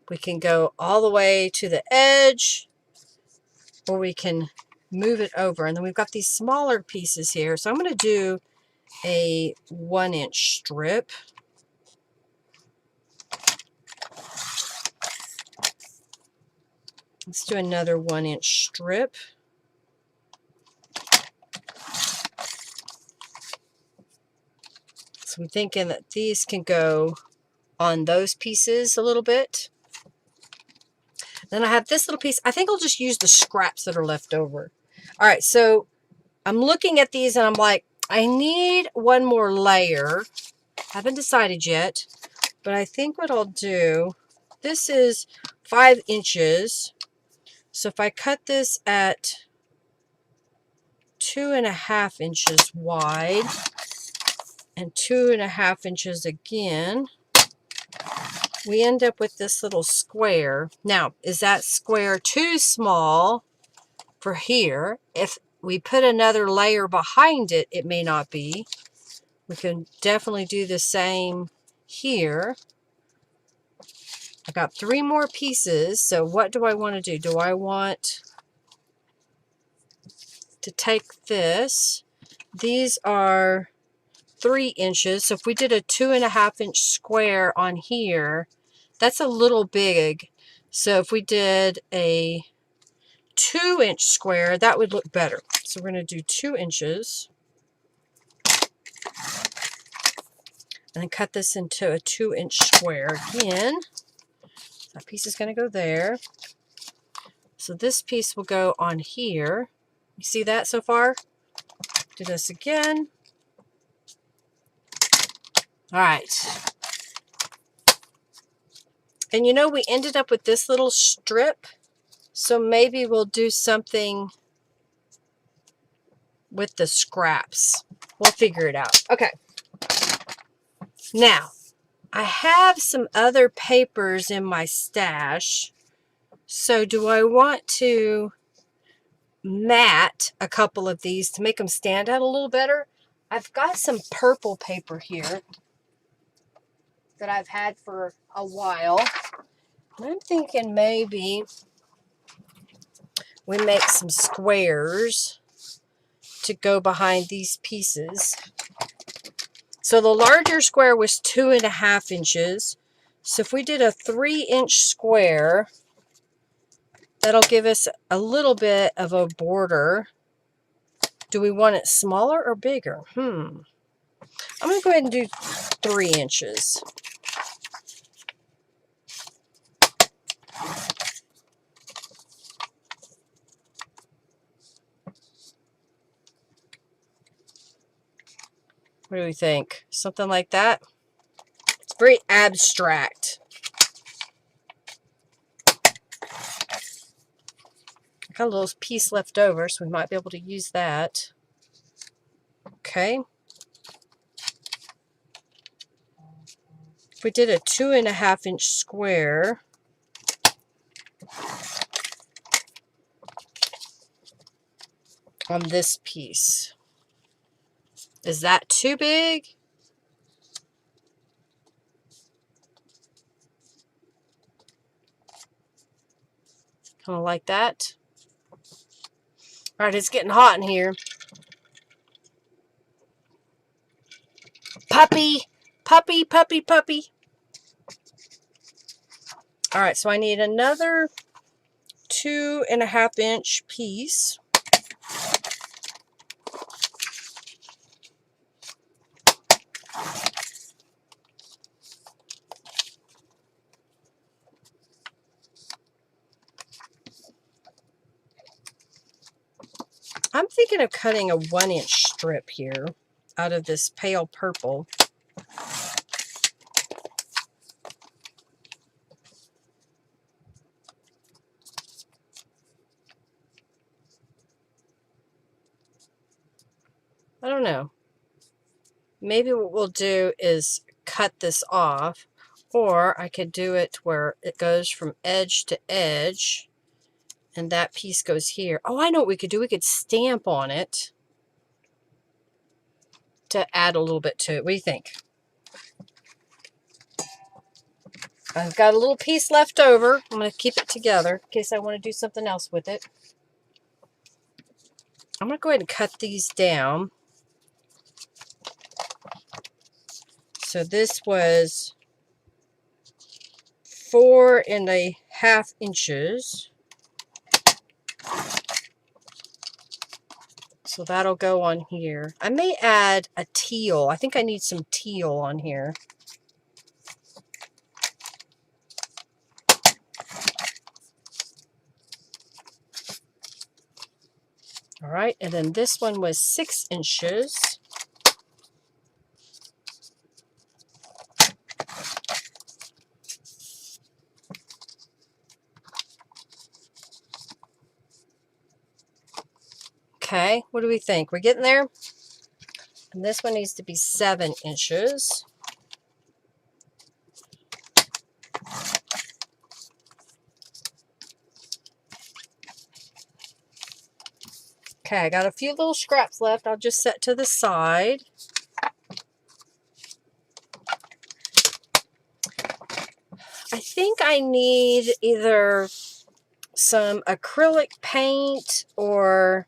we can go all the way to the edge, or we can move it over. And then we've got these smaller pieces here. So I'm going to do a 1-inch strip. Let's do another 1-inch strip. So I'm thinking that these can go on those pieces a little bit. Then I have this little piece. I think I'll just use the scraps that are left over. All right, so I'm looking at these and I'm like, I need one more layer. Haven't decided yet, but I think what I'll do, this is 5 inches. So if I cut this at 2.5 inches wide and 2.5 inches again, we end up with this little square. Now, is that square too small for here? If we put another layer behind it, it may not be. We can definitely do the same here. I got 3 more pieces, so what do I want to do? Do I want to take this. These are 3 inches. So if we did a 2.5 inch square on here, that's a little big. So if we did a 2 inch square, that would look better. So we're going to do 2 inches. And then cut this into a 2 inch square again. That piece is going to go there. So this piece will go on here. You see that so far? Do this again. All right. And you know, we ended up with this little strip. So maybe we'll do something with the scraps. We'll figure it out. Okay. Now, I have some other papers in my stash. So do I want to matte a couple of these to make them stand out a little better? I've got some purple paper here that I've had for a while. And I'm thinking maybe we make some squares to go behind these pieces. So the larger square was 2.5 inches. So if we did a 3 inch square, that'll give us a little bit of a border. Do we want it smaller or bigger? I'm going to go ahead and do 3 inches. What do we think? Something like that? It's very abstract. Got a little piece left over, so we might be able to use that. Okay. If we did a 2.5 inch square, on this piece, is that too big? Kind of like that. All right, it's getting hot in here. Puppy, puppy, puppy, puppy. All right, so I need another 2.5 inch piece. I'm thinking of cutting a 1 inch strip here out of this pale purple. I don't know. Maybe what we'll do is cut this off, or I could do it where it goes from edge to edge, and that piece goes here. Oh, I know what we could do. We could stamp on it to add a little bit to it. What do you think? I've got a little piece left over. I'm going to keep it together in case I want to do something else with it. I'm going to go ahead and cut these down. So this was 4.5 inches. So that'll go on here. I may add a teal. I think I need some teal on here. All right, and then this one was 6 inches. Okay, what do we think? We're getting there? And this one needs to be 7 inches. Okay, I got a few little scraps left. I'll just set to the side. I think I need either some acrylic paint or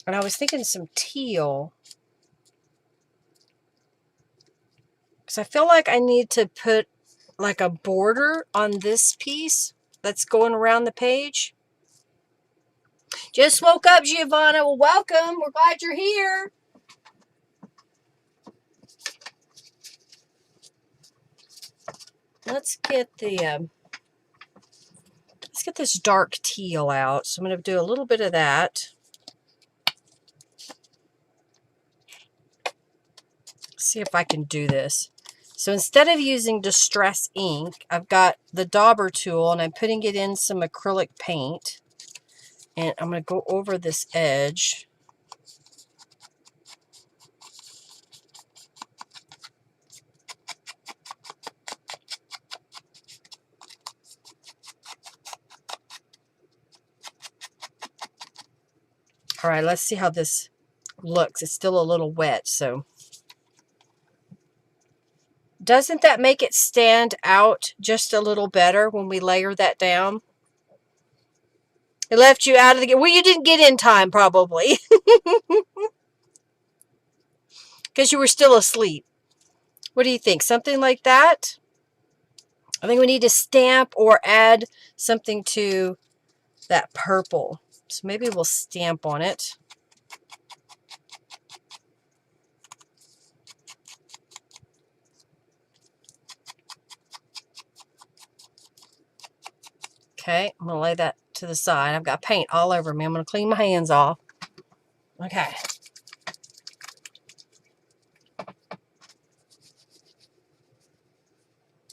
And I was thinking some teal. Because I feel like I need to put like a border on this piece that's going around the page. Just woke up, Giovanna. Well, welcome. We're glad you're here. Let's get this dark teal out. So I'm going to do a little bit of that. See if I can do this. So instead of using Distress ink, I've got the dauber tool and I'm putting it in some acrylic paint. And I'm going to go over this edge. All right, let's see how this looks. It's still a little wet, so. Doesn't that make it stand out just a little better when we layer that down? It left you out of the game. Well, you didn't get in time, probably. Because you were still asleep. What do you think? Something like that? I think we need to stamp or add something to that purple. So maybe we'll stamp on it. Okay, I'm going to lay that to the side. I've got paint all over me. I'm going to clean my hands off. Okay.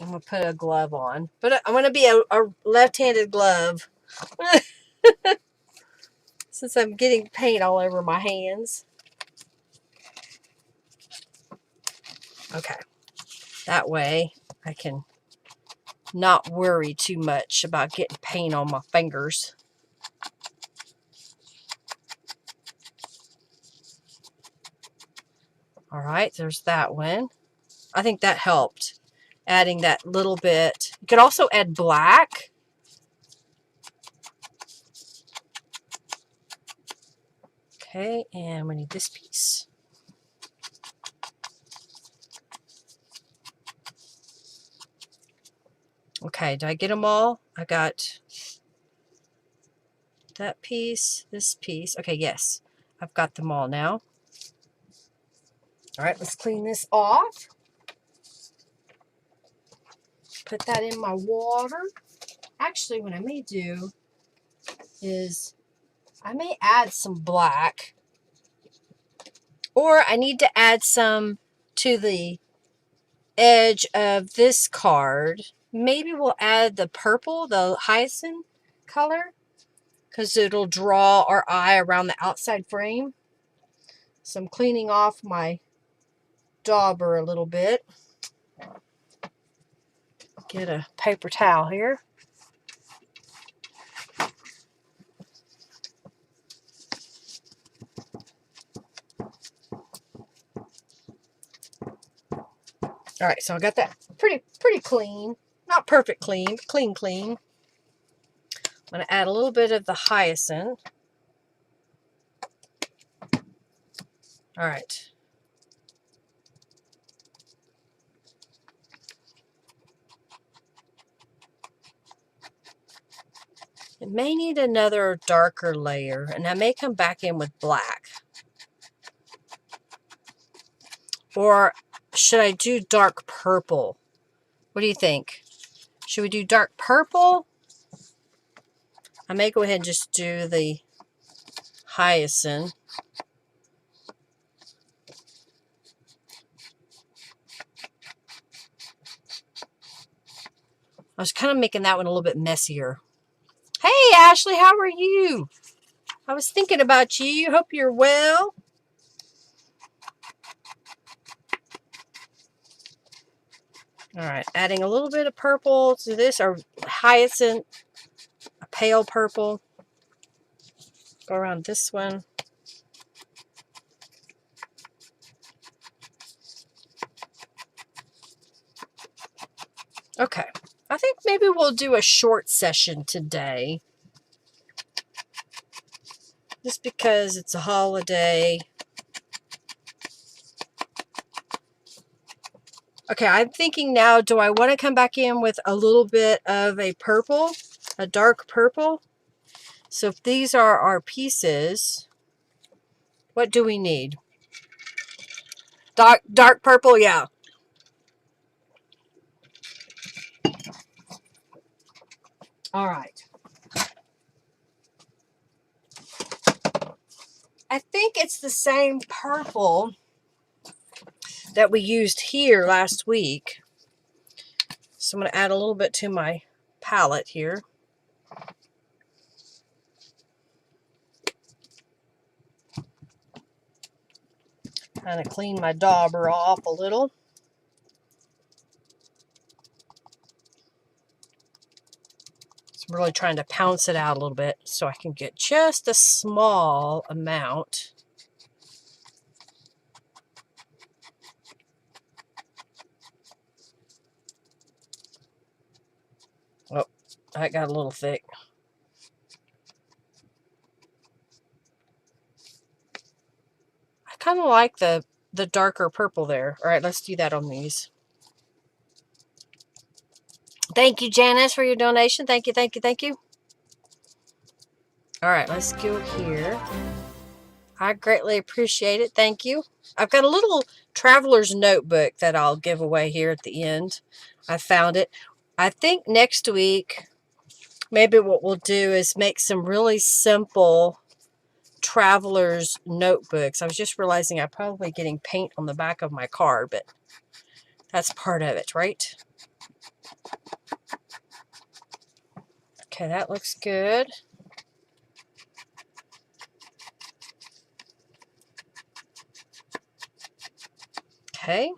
I'm going to put a glove on. But I'm going to be a left-handed glove. Since I'm getting paint all over my hands. Okay. That way I can not worry too much about getting paint on my fingers. All right, there's that one. I think that helped. Adding that little bit. You could also add black. Okay, and we need this piece. Okay, did I get them all? I got that piece, this piece. Okay, yes, I've got them all now. All right, let's clean this off. Put that in my water. Actually, what I may do is I may add some black, or I need to add some to the edge of this card. Maybe we'll add the purple, the hyacinth color, because it'll draw our eye around the outside frame. So I'm cleaning off my dauber a little bit. Get a paper towel here. All right, so I got that pretty clean. Not perfect clean, but clean. I'm going to add a little bit of the hyacinth. All right. It may need another darker layer, and I may come back in with black. Or should I do dark purple? What do you think? Should we do dark purple? I may go ahead and just do the hyacinth. I was kind of making that one a little bit messier. Hey, Ashley, how are you? I was thinking about you. Hope you're well. All right, adding a little bit of purple to this, or hyacinth, a pale purple. Go around this one. Okay, I think maybe we'll do a short session today. just because it's a holiday. Okay, I'm thinking now, do I want to come back in with a little bit of a purple, a dark purple? So if these are our pieces, what do we need? Dark purple, yeah. All right. I think it's the same purple that we used here last week. So I'm going to add a little bit to my palette here. Kind of clean my dauber off a little. So I'm really trying to pounce it out a little bit so I can get just a small amount. Oh, that got a little thick. I kind of like the darker purple there. All right, let's do that on these. Thank you, Janice, for your donation. Thank you, thank you, thank you. All right, let's go here. I greatly appreciate it. Thank you. I've got a little traveler's notebook that I'll give away here at the end. I found it. I think next week, maybe what we'll do is make some really simple traveler's notebooks. I was just realizing I'm probably getting paint on the back of my card, but that's part of it, right? Okay, that looks good. Okay.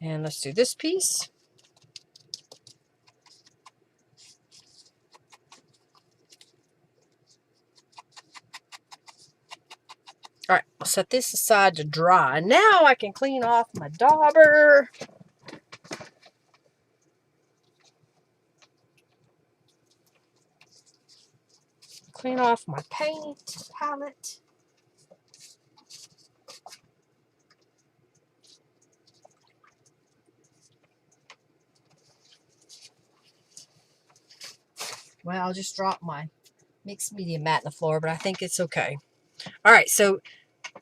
And let's do this piece. All right, I'll set this aside to dry. Now I can clean off my dauber. Clean off my paint palette. Well, I'll just drop my mixed media mat on the floor, but I think it's okay. All right, so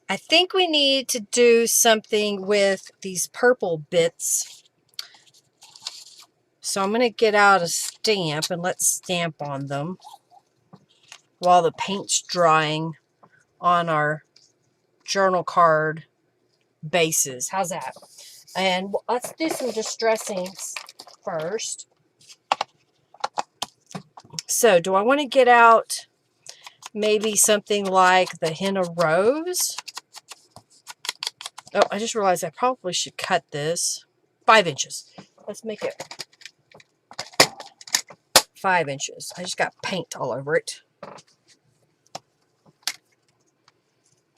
I think we need to do something with these purple bits. So I'm going to get out a stamp and let's stamp on them while the paint's drying on our journal card bases. How's that? And let's do some distressing first. So do I want to get out maybe something like the henna rose? Oh, I just realized I probably should cut this 5 inches. Let's make it 5 inches. I just got paint all over it.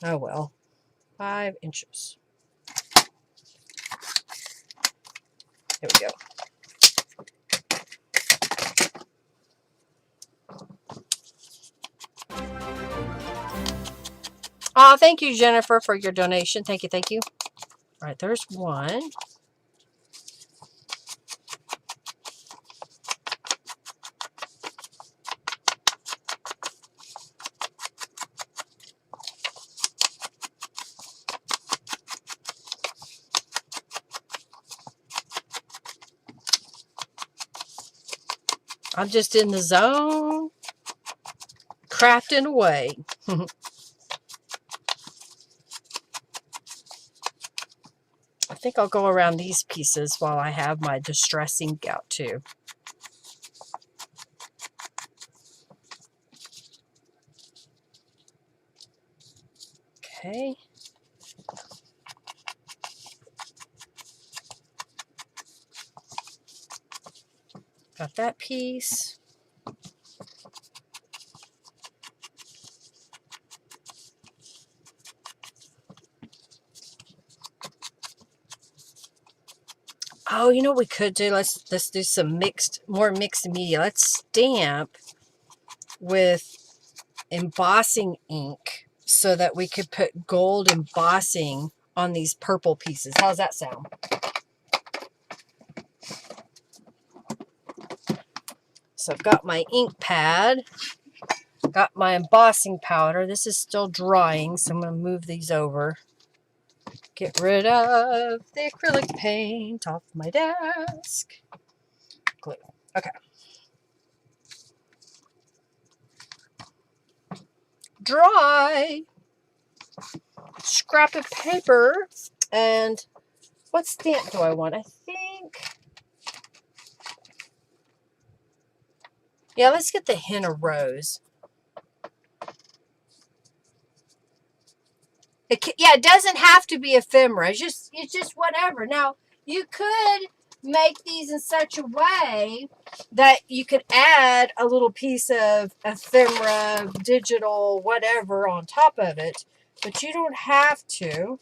Oh well, 5 inches. There we go. Oh, thank you, Jennifer, for your donation. Thank you, thank you. All right, there's one. I'm just in the zone, crafting away. I think I'll go around these pieces while I have my distressing out too. Okay. Got that piece. Oh, you know what we could do? Let's do some more mixed media. Let's stamp with embossing ink so that we could put gold embossing on these purple pieces. How's that sound? So I've got my ink pad, got my embossing powder. This is still drying, so I'm going to move these over. Get rid of the acrylic paint off my desk. Glue. Okay. Dry. Scrap of paper. And what stamp do I want? I think... yeah, let's get the henna rose. It doesn't have to be ephemera. It's just whatever. Now, you could make these in such a way that you could add a little piece of ephemera, digital, whatever on top of it, but you don't have to.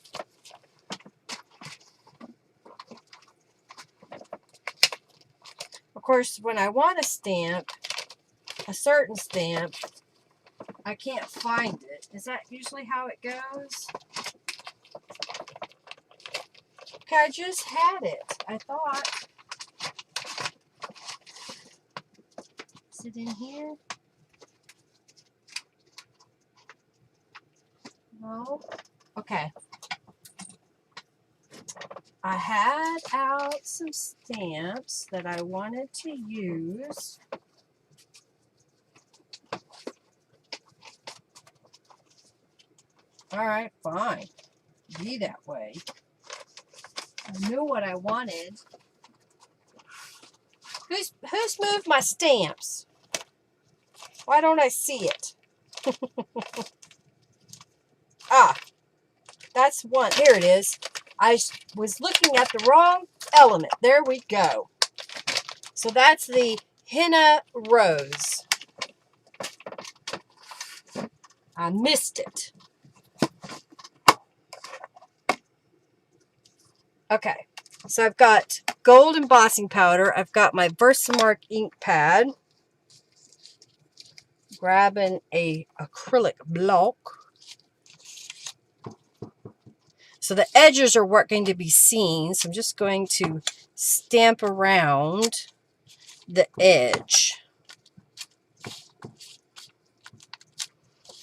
Of course, when I want a stamp, a certain stamp, I can't find it. Is that usually how it goes? Okay, I just had it. I thought. Is it in here? No. Okay. I had out some stamps that I wanted to use. All right, fine. Be that way. I knew what I wanted. Who's moved my stamps? Why don't I see it? Ah, that's one. Here it is. I was looking at the wrong element. There we go. So that's the henna rose. I missed it. Okay, so I've got gold embossing powder. I've got my Versamark ink pad. Grabbing a acrylic block. So the edges are going to be seen. So I'm just going to stamp around the edge.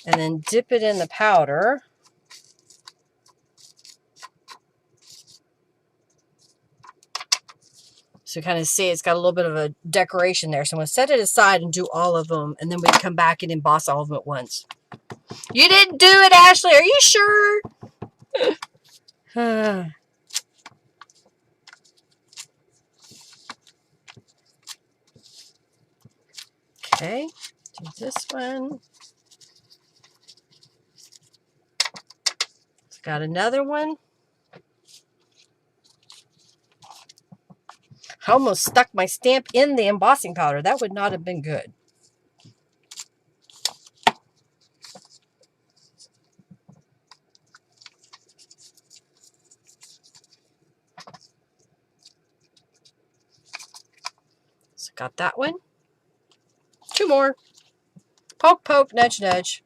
And then dip it in the powder. So you kind of see it's got a little bit of a decoration there. So I'm going to set it aside and do all of them. And then we can come back and emboss all of them at once. You didn't do it, Ashley. Are you sure? Okay. Do this one. It's got another one. I almost stuck my stamp in the embossing powder. That would not have been good. So got that one. Two more. Poke, poke, nudge, nudge.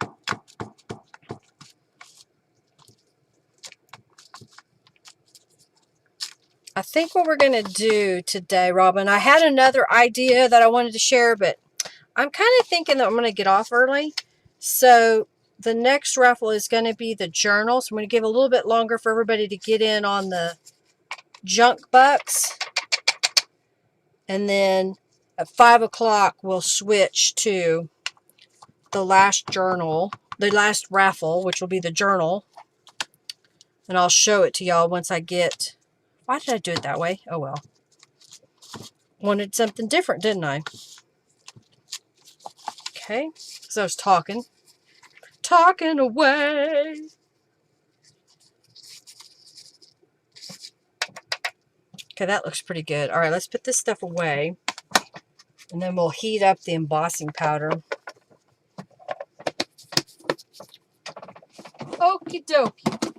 I think what we're going to do today, Robin, I had another idea that I wanted to share, but I'm kind of thinking that I'm going to get off early. So the next raffle is going to be the journal. So I'm going to give a little bit longer for everybody to get in on the junk bucks. And then at 5 o'clock, we'll switch to the last journal, the last raffle, which will be the journal. And I'll show it to y'all once I get... Why did I do it that way? Oh, well. Wanted something different, didn't I? Okay. So I was talking. Talking away. Okay, that looks pretty good. All right, let's put this stuff away. And then we'll heat up the embossing powder. Okie dokie.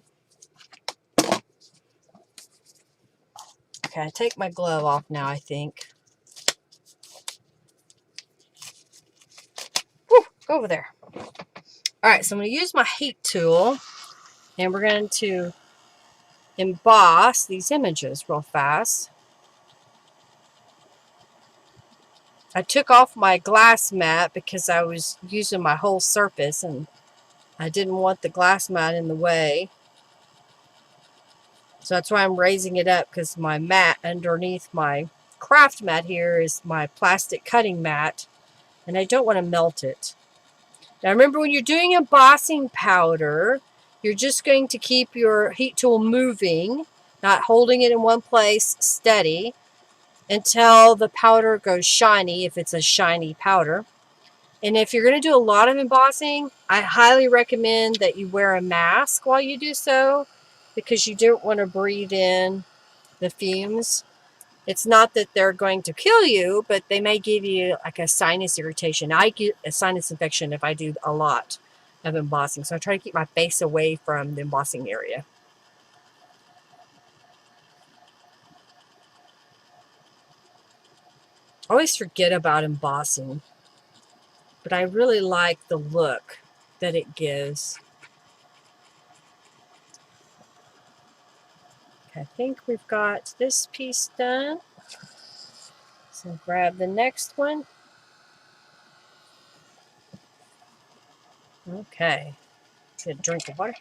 Okay, I take my glove off now, I think. Whew, go over there. Alright, so I'm going to use my heat tool, and we're going to emboss these images real fast. I took off my glass mat because I was using my whole surface, and I didn't want the glass mat in the way. So that's why I'm raising it up, because my mat underneath my craft mat here is my plastic cutting mat, and I don't want to melt it. Now remember, when you're doing embossing powder, you're just going to keep your heat tool moving, not holding it in one place steady, until the powder goes shiny, if it's a shiny powder. And if you're going to do a lot of embossing, I highly recommend that you wear a mask while you do so, because you don't want to breathe in the fumes. It's not that they're going to kill you, but they may give you like a sinus irritation. I get a sinus infection if I do a lot of embossing, so I try to keep my face away from the embossing area. I always forget about embossing, but I really like the look that it gives. Okay, I think we've got this piece done. So grab the next one. Okay, get a drink of water.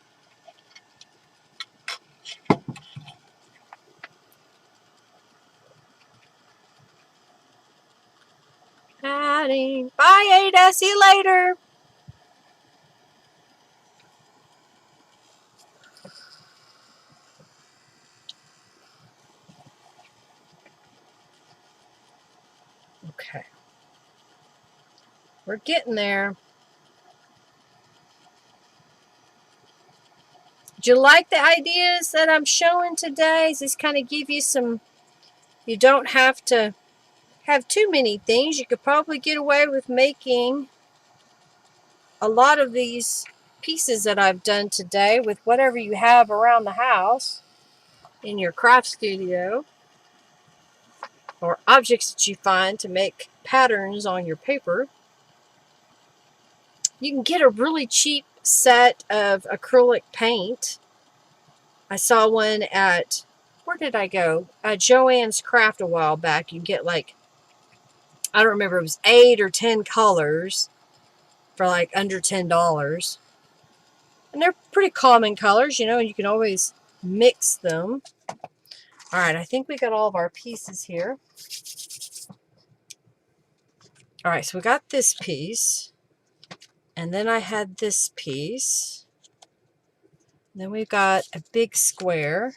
Adding. Bye, Ada. See you later. Okay. We're getting there. Do you like the ideas that I'm showing today? Does this kind of give you some, you don't have to have too many things. You could probably get away with making a lot of these pieces that I've done today with whatever you have around the house in your craft studio, or objects that you find to make patterns on your paper. You can get a really cheap set of acrylic paint. I saw one at, where did I go? Joann's Craft a while back. You can get like, I don't remember, it was 8 or 10 colors for like under $10. And they're pretty common colors, you know, and you can always mix them. All right, I think we got all of our pieces here. All right, so we got this piece. And then I had this piece. Then we've got a big square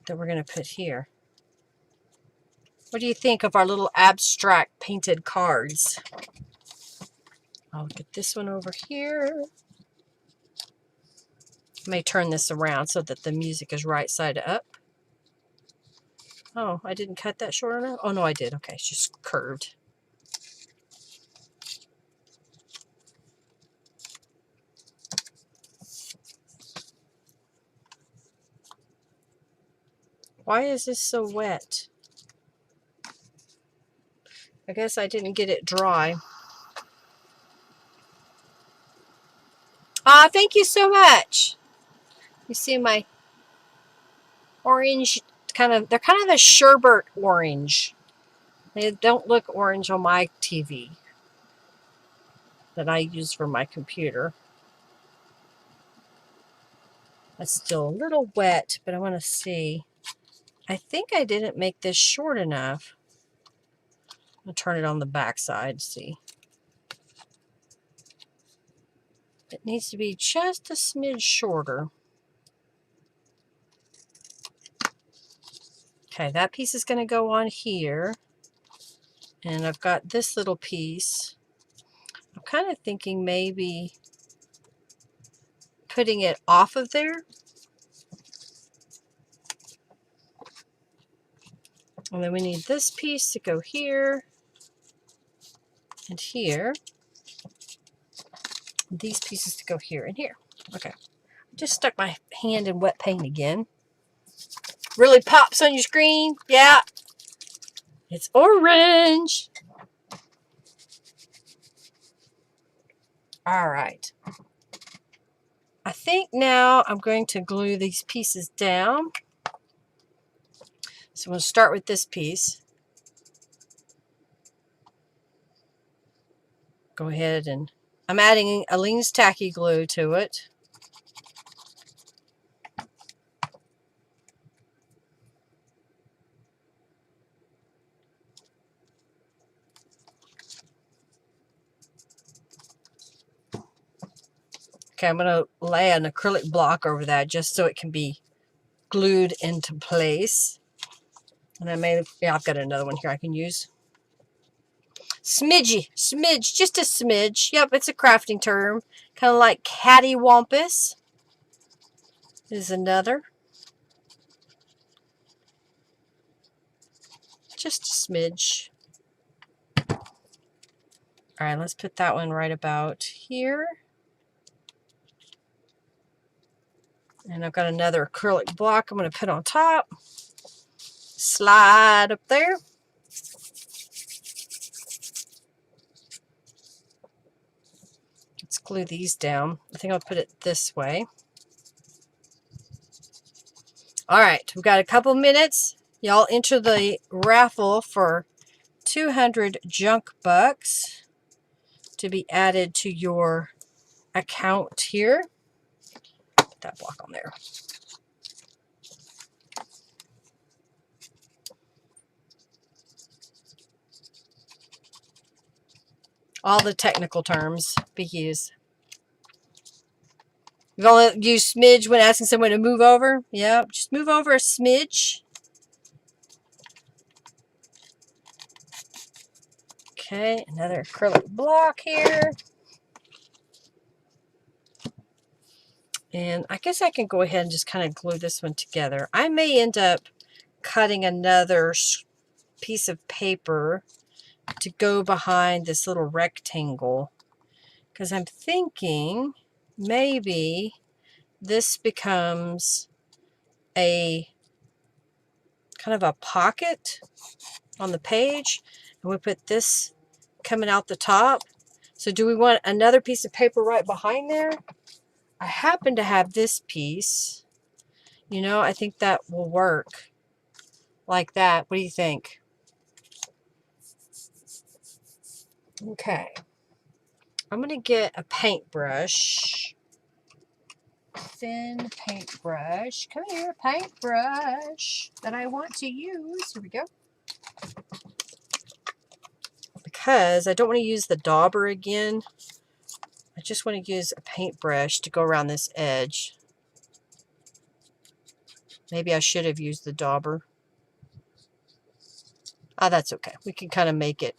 that we're going to put here. What do you think of our little abstract painted cards? I'll get this one over here. I may turn this around so that the music is right side up. Oh, I didn't cut that short enough? Oh, no, I did. Okay, it's just curved. Why is this so wet? I guess I didn't get it dry. Ah, thank you so much. You see my orange, they're kind of a sherbet orange. They don't look orange on my TV that I use for my computer. It's still a little wet, but I want to see. I think I didn't make this short enough. I'll turn it on the back side, see. It needs to be just a smidge shorter. Okay, that piece is going to go on here. And I've got this little piece. I'm kind of thinking maybe putting it off of there. And then we need this piece to go here and here. These pieces to go here and here. Okay. Just stuck my hand in wet paint again. Really pops on your screen? Yeah. It's orange. All right. I think now I'm going to glue these pieces down. So we'll start with this piece. Go ahead and I'm adding Aleene's tacky glue to it. Okay, I'm going to lay an acrylic block over that just so it can be glued into place. And yeah, I've got another one here I can use. Smidge, just a smidge. Yep, it's a crafting term. Kind of like cattywampus is another. Just a smidge. All right, let's put that one right about here. And I've got another acrylic block I'm going to put on top. Slide up there. Let's glue these down. I think I'll put it this way. All right, we've got a couple minutes. Y'all enter the raffle for 200 junk bucks to be added to your account here. Put that block on there. All the technical terms be used. You've only used smidge when asking someone to move over. Yeah, just move over a smidge. Okay, another acrylic block here. And I guess I can go ahead and just kind of glue this one together. I may end up cutting another piece of paper to go behind this little rectangle, because I'm thinking maybe this becomes a kind of a pocket on the page, and we put this coming out the top. So do we want another piece of paper right behind there? I happen to have this piece. You know, I think that will work like that. What do you think? Okay. I'm going to get a paintbrush. Thin paintbrush. Come here, paintbrush that I want to use. Here we go. Because I don't want to use the dauber again. I just want to use a paintbrush to go around this edge. Maybe I should have used the dauber. Ah, that's okay. We can kind of make it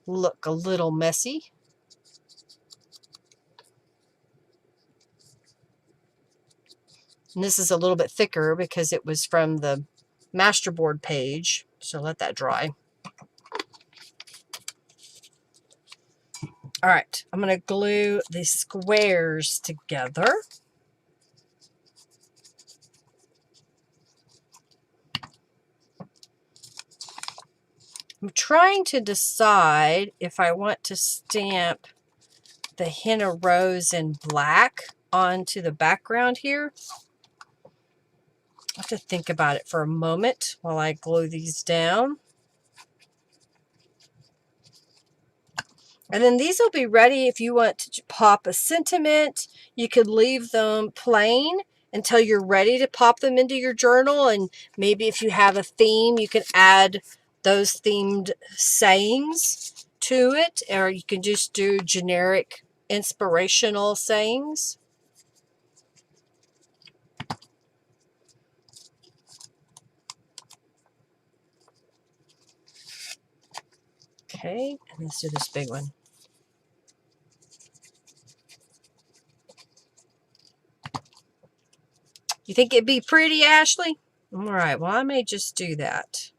look a little messy. And this is a little bit thicker because it was from the masterboard page. So let that dry. All right, I'm going to glue the squares together. I'm trying to decide if I want to stamp the henna rose in black onto the background here. I have to think about it for a moment while I glue these down. And then these will be ready if you want to pop a sentiment. You could leave them plain until you're ready to pop them into your journal. And maybe if you have a theme, you can add those themed sayings to it. Or you can just do generic inspirational sayings. Okay, and let's do this big one. You think it'd be pretty, Ashley? All right, well, I may just do that.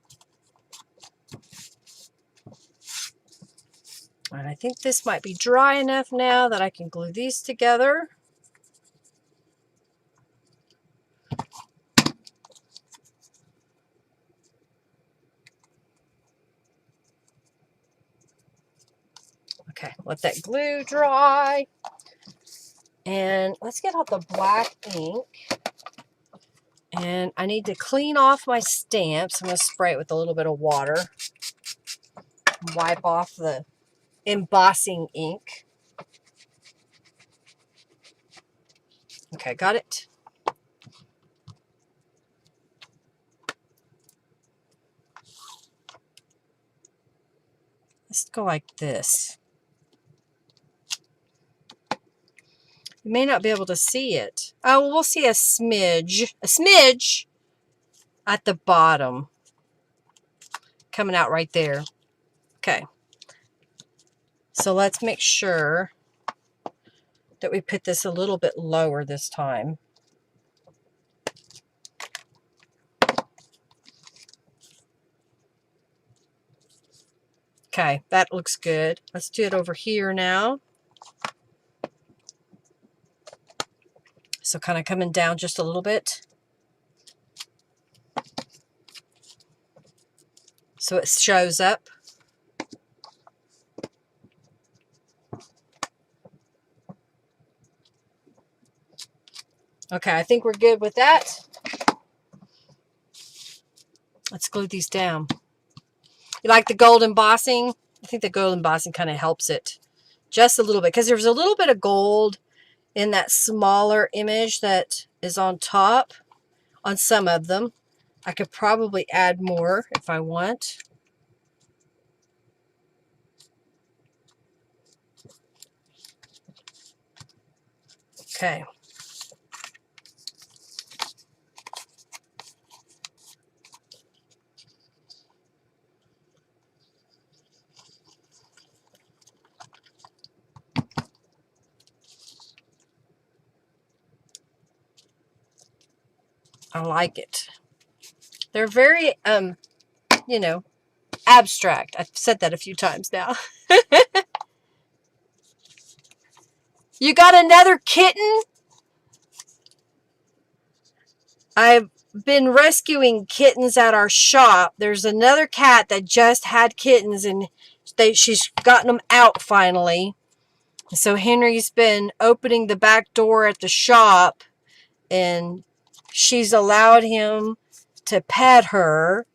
All right, I think this might be dry enough now that I can glue these together. Okay, let that glue dry. And let's get out the black ink. And I need to clean off my stamps. I'm going to spray it with a little bit of water. Wipe off the embossing ink. Okay, got it. Let's go like this. You may not be able to see it. Oh, well, we'll see a smidge at the bottom. Coming out right there. Okay. So let's make sure that we put this a little bit lower this time. Okay, that looks good. Let's do it over here now. So kind of coming down just a little bit. So it shows up. Okay, I think we're good with that. Let's glue these down. You like the gold embossing? I think the gold embossing kind of helps it just a little bit, because there's a little bit of gold in that smaller image that is on top on some of them. I could probably add more if I want. Okay. I like it. They're very, you know, abstract. I've said that a few times now. You got another kitten? I've been rescuing kittens at our shop. There's another cat that just had kittens, and she's gotten them out finally. So Henry's been opening the back door at the shop, and she's allowed him to pet her.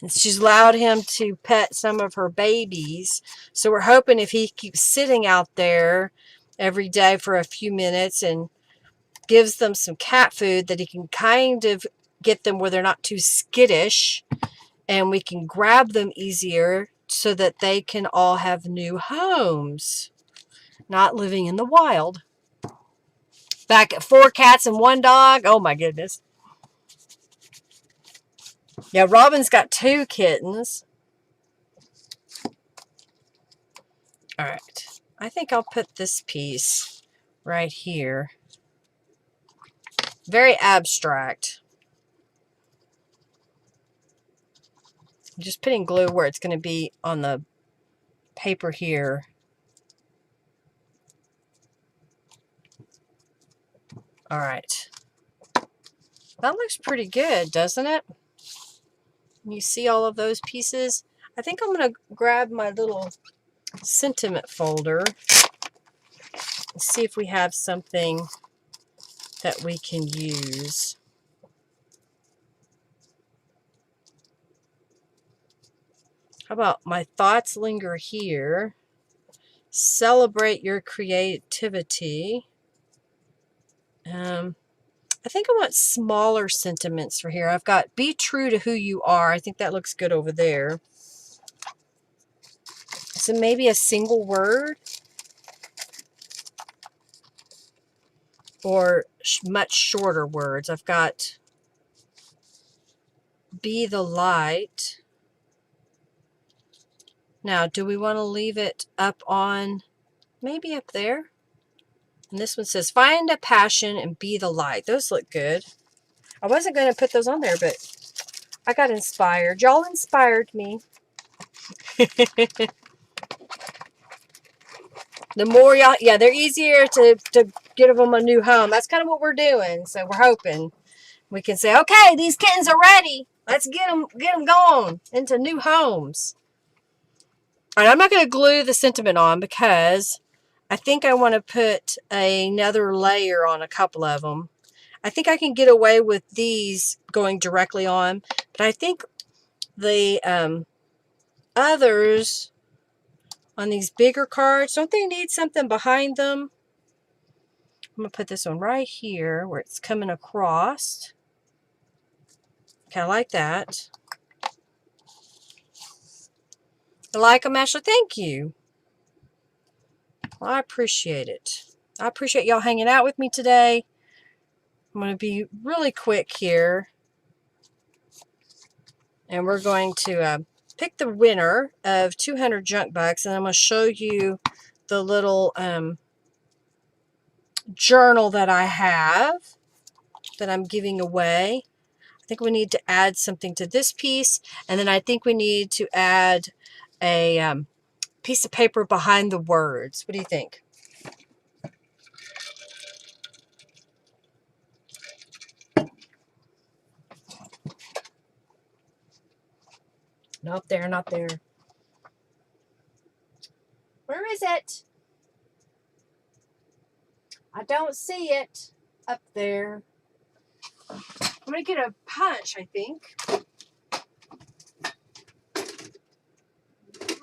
And she's allowed him to pet some of her babies. So we're hoping if he keeps sitting out there every day for a few minutes and gives them some cat food, that he can kind of get them where they're not too skittish, and we can grab them easier so that they can all have new homes, not living in the wild. Back at 4 cats and 1 dog. Oh my goodness. Yeah, Robin's got 2 kittens. All right. I think I'll put this piece right here. Very abstract. I'm just putting glue where it's going to be on the paper here. All right. That looks pretty good, doesn't it? You see all of those pieces? I think I'm going to grab my little sentiment folder and see if we have something that we can use. How about my thoughts linger here? Celebrate your creativity. I think I want smaller sentiments for here. I've got be true to who you are. I think that looks good over there. So maybe a single word, or much shorter words. I've got be the light. Now, do we want to leave it up on, maybe up there? And this one says, find a passion and be the light. Those look good. I wasn't going to put those on there, but I got inspired. Y'all inspired me. The more y'all, yeah, they're easier to give them a new home. That's kind of what we're doing. So we're hoping we can say, okay, these kittens are ready. Let's get them going into new homes. All right, I'm not going to glue the sentiment on because I think I want to put another layer on a couple of them. I think I can get away with these going directly on, but I think the others on these bigger cards, don't they need something behind them? I'm going to put this one right here where it's coming across. Okay, I like that. I like them, Ashley. Thank you. Well, I appreciate it. I appreciate y'all hanging out with me today. I'm going to be really quick here. And we're going to pick the winner of 200 junk bucks. And I'm going to show you the little journal that I have that I'm giving away. I think we need to add something to this piece. And then I think we need to add a piece of paper behind the words. What do you think? Not there, not there. Where is it? I don't see it up there. I'm going to get a punch, I think.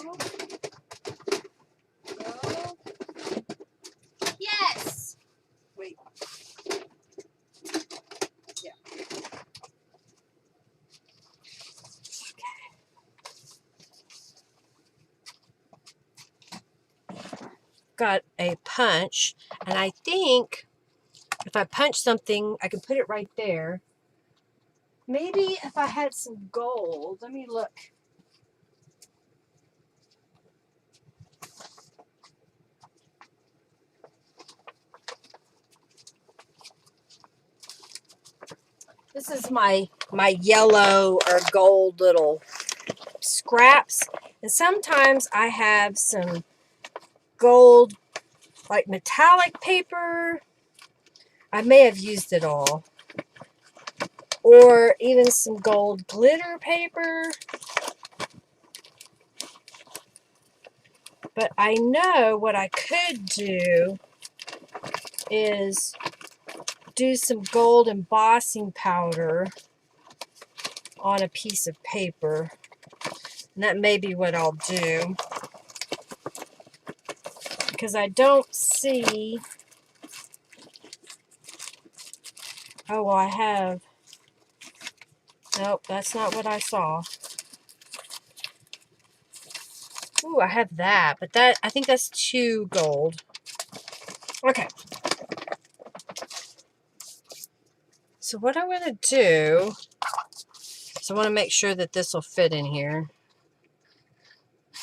Oh. Yes! Wait. Yeah. Got a punch, and I think if I punch something, I can put it right there. Maybe if I had some gold, let me look. This is my yellow or gold little scraps, and sometimes I have some gold, like metallic paper. I may have used it all. Or even some gold glitter paper. But I know what I could do is do some gold embossing powder on a piece of paper. And that may be what I'll do. Because I don't see... Oh, well, I have... Nope, that's not what I saw. Ooh, I have that, but that I think that's too gold. Okay. So what I'm going to do is I want to make sure that this will fit in here.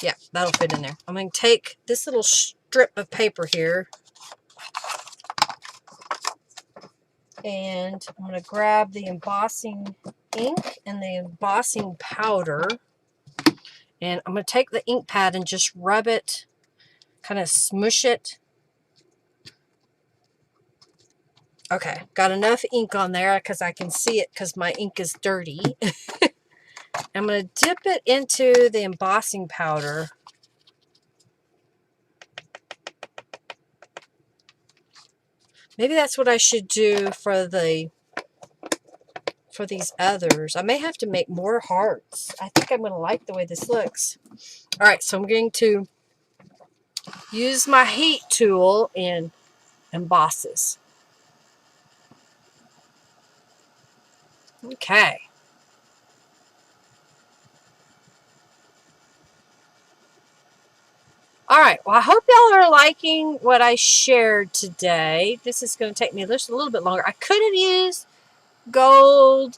Yeah, that'll fit in there. I'm going to take this little strip of paper here, and I'm going to grab the embossing ink and the embossing powder, and I'm going to take the ink pad and just rub it, kind of smush it. Okay, got enough ink on there because I can see it because my ink is dirty. I'm going to dip it into the embossing powder. Maybe that's what I should do for these others. I may have to make more hearts. I think I'm going to like the way this looks. All right, so I'm going to use my heat tool and emboss this. Okay. All right, well, I hope y'all are liking what I shared today. This is going to take me just a little bit longer. I could have used gold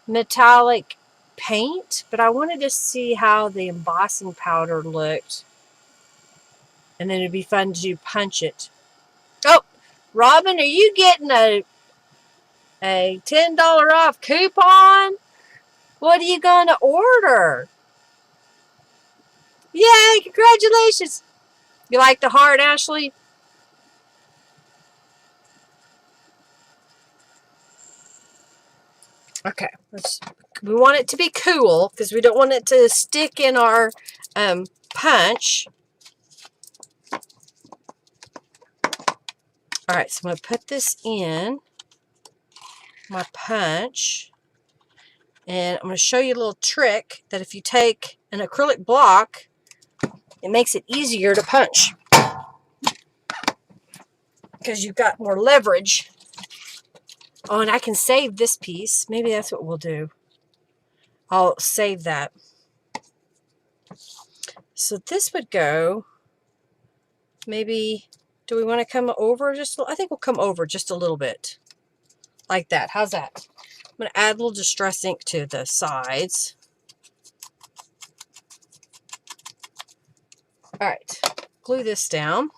metallic paint, but I wanted to see how the embossing powder looked. And then it'd be fun to punch it. Oh, Robin, are you getting a $10 off coupon? What are you going to order? Yay, congratulations. You like the heart, Ashley? Okay, we want it to be cool because we don't want it to stick in our punch. All right, so I'm going to put this in my punch. And I'm going to show you a little trick that if you take an acrylic block, it makes it easier to punch because you've got more leverage. Oh, and I can save this piece. Maybe that's what we'll do. I'll save that. So this would go, maybe, do we want to come over just, I think we'll come over just a little bit. Like that. How's that? I'm going to add a little distress ink to the sides. All right. Glue this down.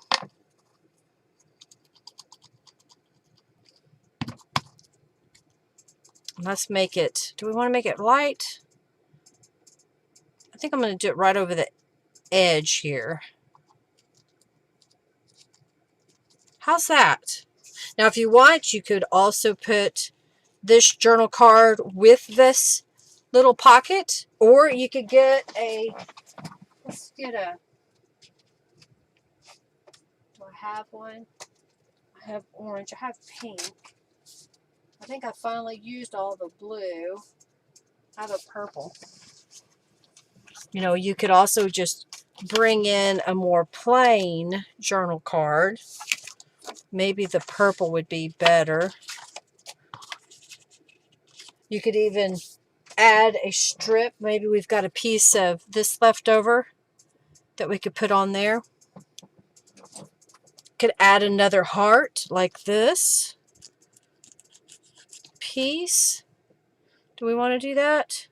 Let's make it, do we want to make it light? I think I'm going to do it right over the edge here. How's that? Now, if you want, you could also put this journal card with this little pocket, or you could get a, let's get a, do I have one? I have orange, I have pink. I think I finally used all the blue. I have a purple. You know, you could also just bring in a more plain journal card. Maybe the purple would be better. You could even add a strip. Maybe we've got a piece of this left over that we could put on there. Could add another heart like this piece. Do we want to do that?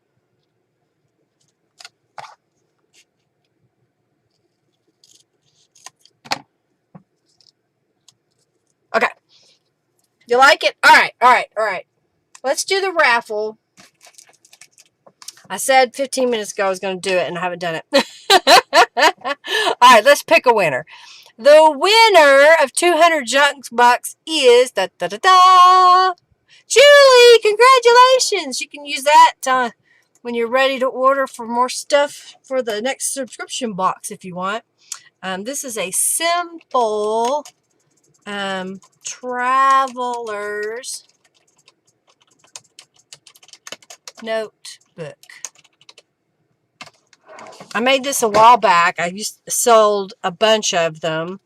Okay. You like it? All right, all right, all right. Let's do the raffle. I said 15 minutes ago I was going to do it, and I haven't done it. All right, let's pick a winner. The winner of 200 junk bucks is da da da da. Julie, congratulations! You can use that when you're ready to order for more stuff for the next subscription box if you want. This is a simple traveler's notebook. I made this a while back. I sold a bunch of them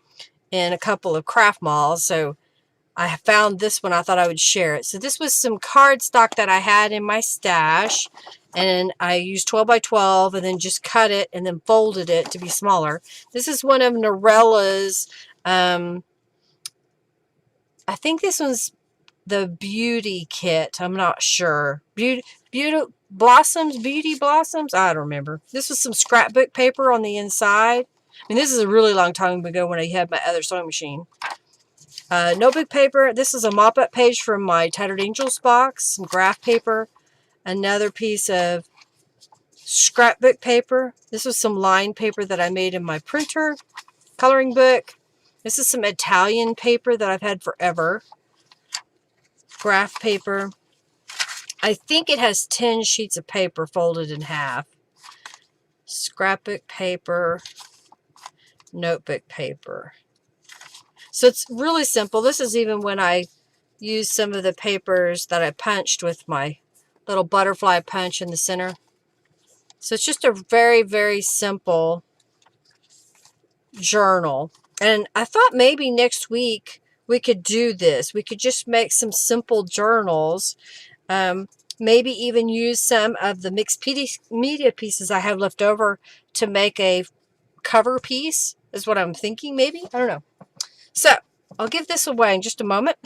in a couple of craft malls, so I found this one. I thought I would share it. So this was some cardstock that I had in my stash, and I used 12 by 12 and then just cut it and then folded it to be smaller. This is one of Norella's, I think this one's the beauty kit. I'm not sure. Beauty blossoms, beauty blossoms. I don't remember. This was some scrapbook paper on the inside. I mean, this is a really long time ago when I had my other sewing machine. Notebook paper. This is a mop-up page from my Tattered Angels box. Some graph paper. Another piece of scrapbook paper. This was some lined paper that I made in my printer. Coloring book. This is some Italian paper that I've had forever. Graph paper. I think it has 10 sheets of paper folded in half. Scrapbook paper. Notebook paper. So it's really simple. This is even when I used some of the papers that I punched with my little butterfly punch in the center. So it's just a very, very simple journal. And I thought maybe next week we could do this. We could just make some simple journals. Maybe even use some of the mixed media pieces I have left over to make a cover piece, is what I'm thinking maybe. I don't know. So I'll give this away in just a moment.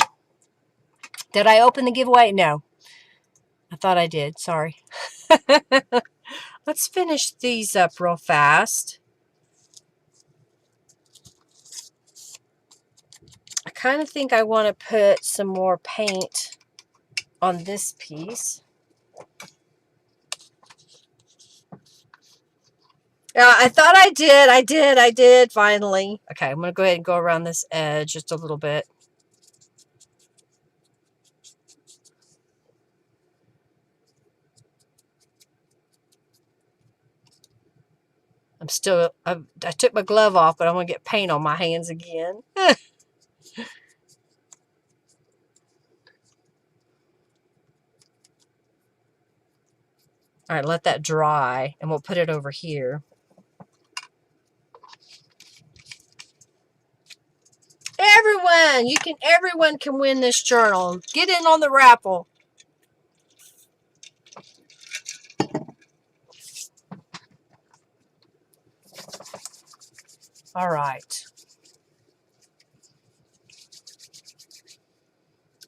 Did I open the giveaway? No. I thought I did. Sorry. Let's finish these up real fast. I kind of think I want to put some more paint on this piece. I thought I did. I did finally. Okay, I'm going to go ahead and go around this edge just a little bit. I took my glove off, but I'm going to get paint on my hands again. All right, let that dry, and we'll put it over here. Everyone can win this journal. Get in on the raffle. All right.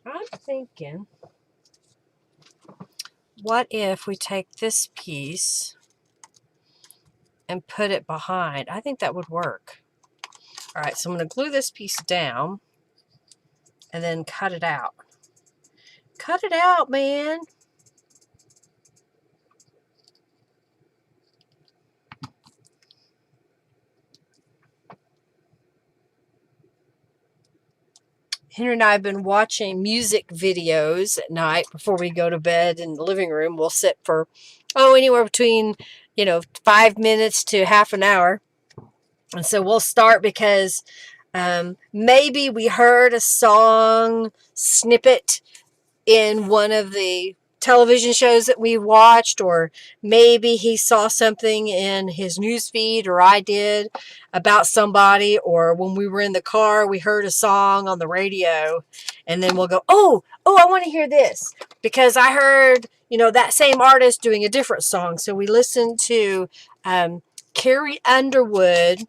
I'm thinking, what if we take this piece and put it behind? I think that would work. All right, so I'm going to glue this piece down and then cut it out. Cut it out, man. Henry and I have been watching music videos at night before we go to bed in the living room. We'll sit for, anywhere between, 5 minutes to half an hour. And so we'll start because maybe we heard a song snippet in one of the television shows that we watched, or maybe he saw something in his news feed, or I did, about somebody, or when we were in the car we heard a song on the radio, and then we'll go, oh, I want to hear this because I heard that same artist doing a different song. So we listened to Carrie Underwood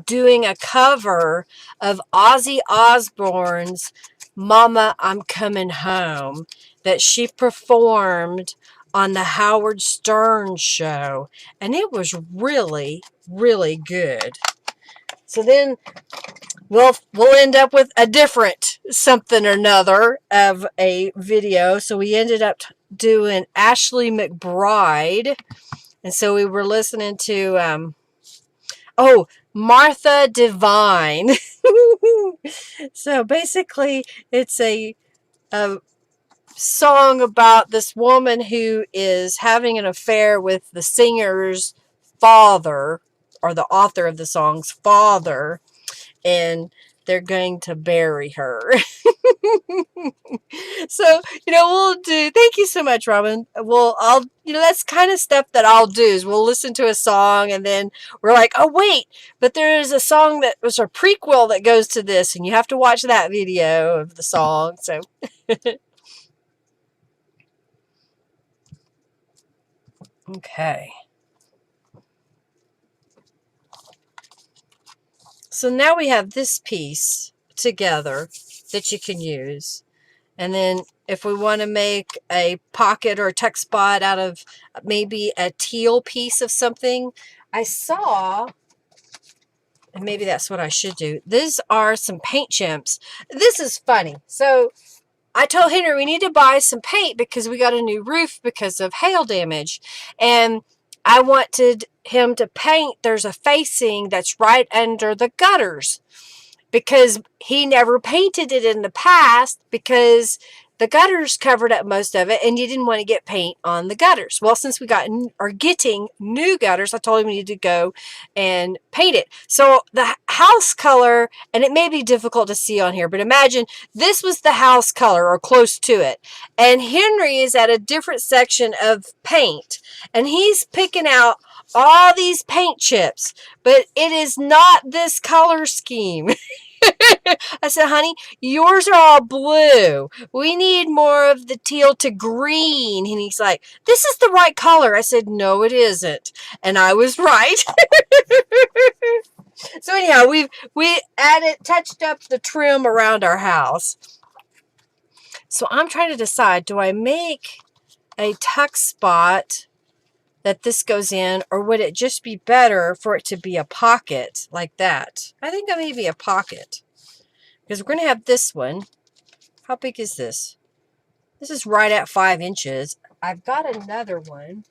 doing a cover of Ozzy Osbourne's Mama, I'm Coming Home that she performed on the Howard Stern show. And it was really, really good. So then we'll end up with a different something or another of a video. So we ended up doing Ashley McBride. And so we were listening to Martha Divine. So basically, it's a song about this woman who is having an affair with the singer's father, or the author of the song's father, and they're going to bury her. So, we'll do, thank you so much, Robin. That's kind of stuff that I'll do is we'll listen to a song and then we're like, oh, wait, but there's a song that was a prequel that goes to this, and you have to watch that video of the song. So, okay. So now we have this piece together that you can use. And then if we want to make a pocket or a tuck spot out of maybe a teal piece of something, I saw, and maybe that's what I should do. These are some paint chips. This is funny. So I told Henry we need to buy some paint because we got a new roof because of hail damage. And I wanted him to paint, there's a facing that's right under the gutters, because he never painted it in the past because the gutters covered up most of it and you didn't want to get paint on the gutters. Well, since we are getting new gutters, I told him we need to go and paint it. So the house color, and it may be difficult to see on here, but imagine this was the house color or close to it. And Henry is at a different section of paint and he's picking out all these paint chips, but it is not this color scheme. I said, honey, yours are all blue. We need more of the teal to green. And he's like, this is the right color. I said, no, it isn't. And I was right. So anyhow, we touched up the trim around our house. So I'm trying to decide, do I make a tuck spot that this goes in, or would it just be better for it to be a pocket like that? I think that may be a pocket. Because we're going to have this one. How big is this? This is right at 5 inches. I've got another one.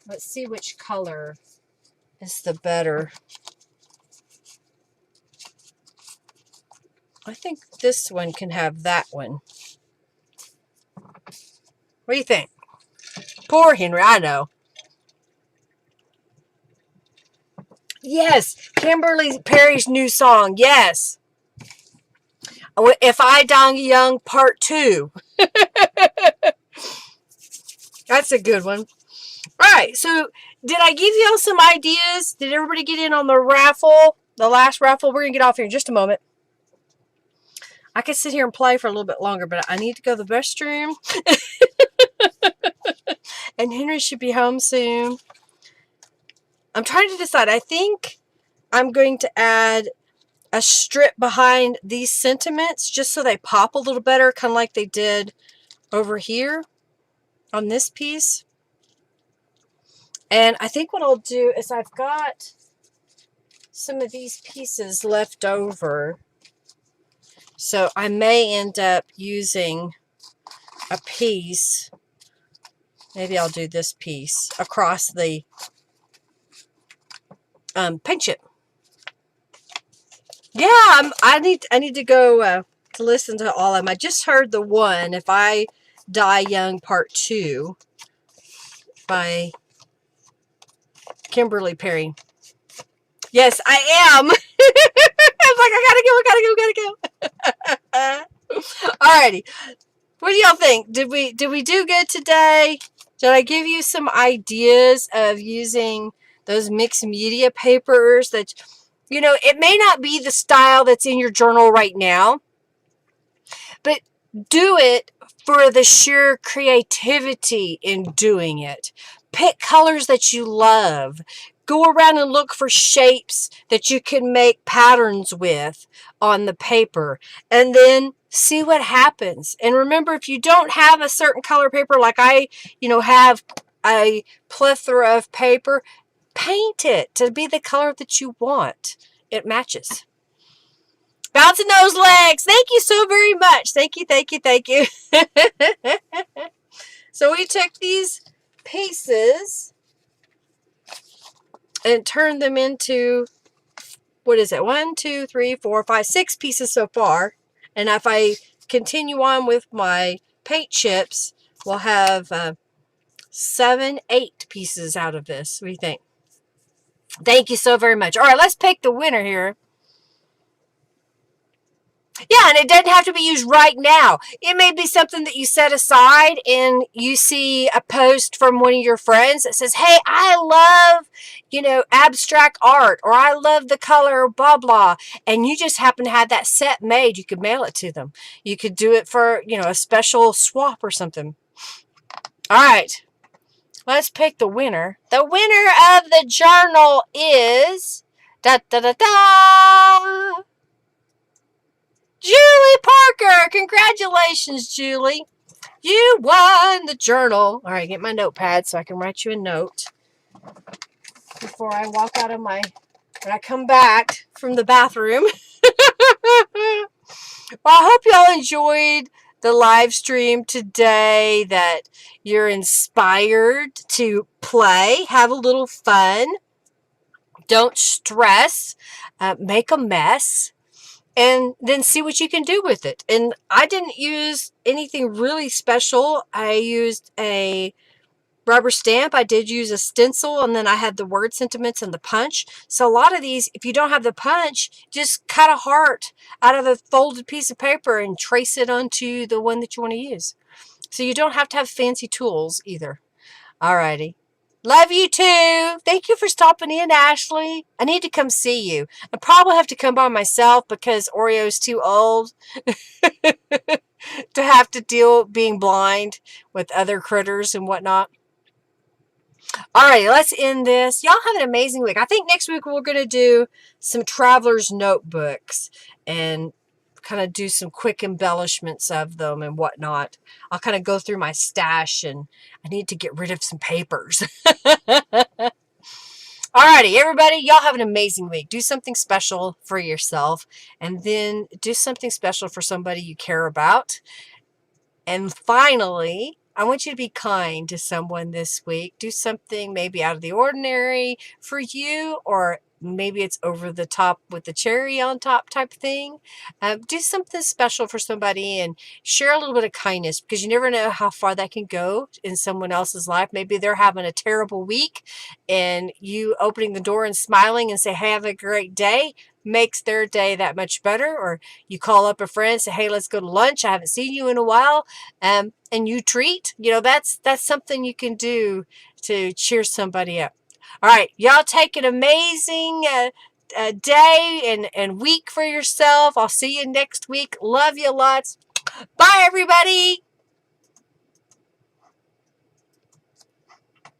Let's see which color is the better. I think this one can have that one. What do you think? Poor Henry, I know. Yes, Kimberly Perry's new song. Yes. If I Die Young Part 2. That's a good one. All right, so did I give y'all some ideas? Did everybody get in on the raffle? The last raffle? We're going to get off here in just a moment. I could sit here and play for a little bit longer, but I need to go to the restroom. And Henry should be home soon. I'm trying to decide. I think I'm going to add a strip behind these sentiments just so they pop a little better, kind of like they did over here on this piece. And I think what I'll do is I've got some of these pieces left over. So I may end up using a piece. Maybe I'll do this piece across the paint chip. Yeah, I need to go to listen to all of them. I just heard the one, If I Die Young Part 2 by Kimberly Perry. Yes, I am. I was like, I gotta go. Alrighty. What do y'all think? Did we do good today? Did I give you some ideas of using those mixed media papers that, you know, it may not be the style that's in your journal right now, but do it for the sheer creativity in doing it. Pick colors that you love. Go around and look for shapes that you can make patterns with on the paper, and then see what happens. And remember, if you don't have a certain color paper, like I, have a plethora of paper, paint it to be the color that you want. It matches. Bouncing those legs. Thank you so very much. Thank you, thank you, thank you. So we took these pieces and turned them into, what is it? 1, 2, 3, 4, 5, 6 pieces so far. And if I continue on with my paint chips, we'll have 7, 8 pieces out of this. What do you think? Thank you so very much. All right, let's pick the winner here. Yeah, and it doesn't have to be used right now. It may be something that you set aside and you see a post from one of your friends that says, hey, I love, abstract art, or I love the color, blah, blah. And you just happen to have that set made. You could mail it to them. You could do it for, a special swap or something. All right, let's pick the winner. The winner of the journal is Julie Parker. Congratulations, Julie. You won the journal. All right, get my notepad so I can write you a note before I walk out of when I come back from the bathroom. Well, I hope y'all enjoyed the live stream today, that you're inspired to play, have a little fun. Don't stress, make a mess, and then see what you can do with it. And I didn't use anything really special. I used a rubber stamp. I did use a stencil, and then I had the word sentiments and the punch. So a lot of these, if you don't have the punch, just cut a heart out of a folded piece of paper and trace it onto the one that you want to use. So you don't have to have fancy tools either. Alrighty. Love you too. Thank you for stopping in, Ashley. I need to come see you. I probably have to come by myself because Oreo's too old to have to deal being blind with other critters and whatnot. Alright, let's end this. Y'all have an amazing week. I think next week we're going to do some traveler's notebooks and kind of do some quick embellishments of them and whatnot. I'll kind of go through my stash, and I need to get rid of some papers. Alrighty, everybody, y'all have an amazing week. Do something special for yourself, and then do something special for somebody you care about. And finally, I want you to be kind to someone this week. Do something maybe out of the ordinary for you or maybe it's over the top with the cherry on top type of thing. Do something special for somebody and share a little bit of kindness, because you never know how far that can go in someone else's life. Maybe they're having a terrible week, and you opening the door and smiling and say, hey, have a great day, makes their day that much better. Or you call up a friend and say, hey, let's go to lunch, I haven't seen you in a while, and you treat, that's something you can do to cheer somebody up. All right, y'all take an amazing day and week for yourself. I'll see you next week. Love you lots. Bye, everybody.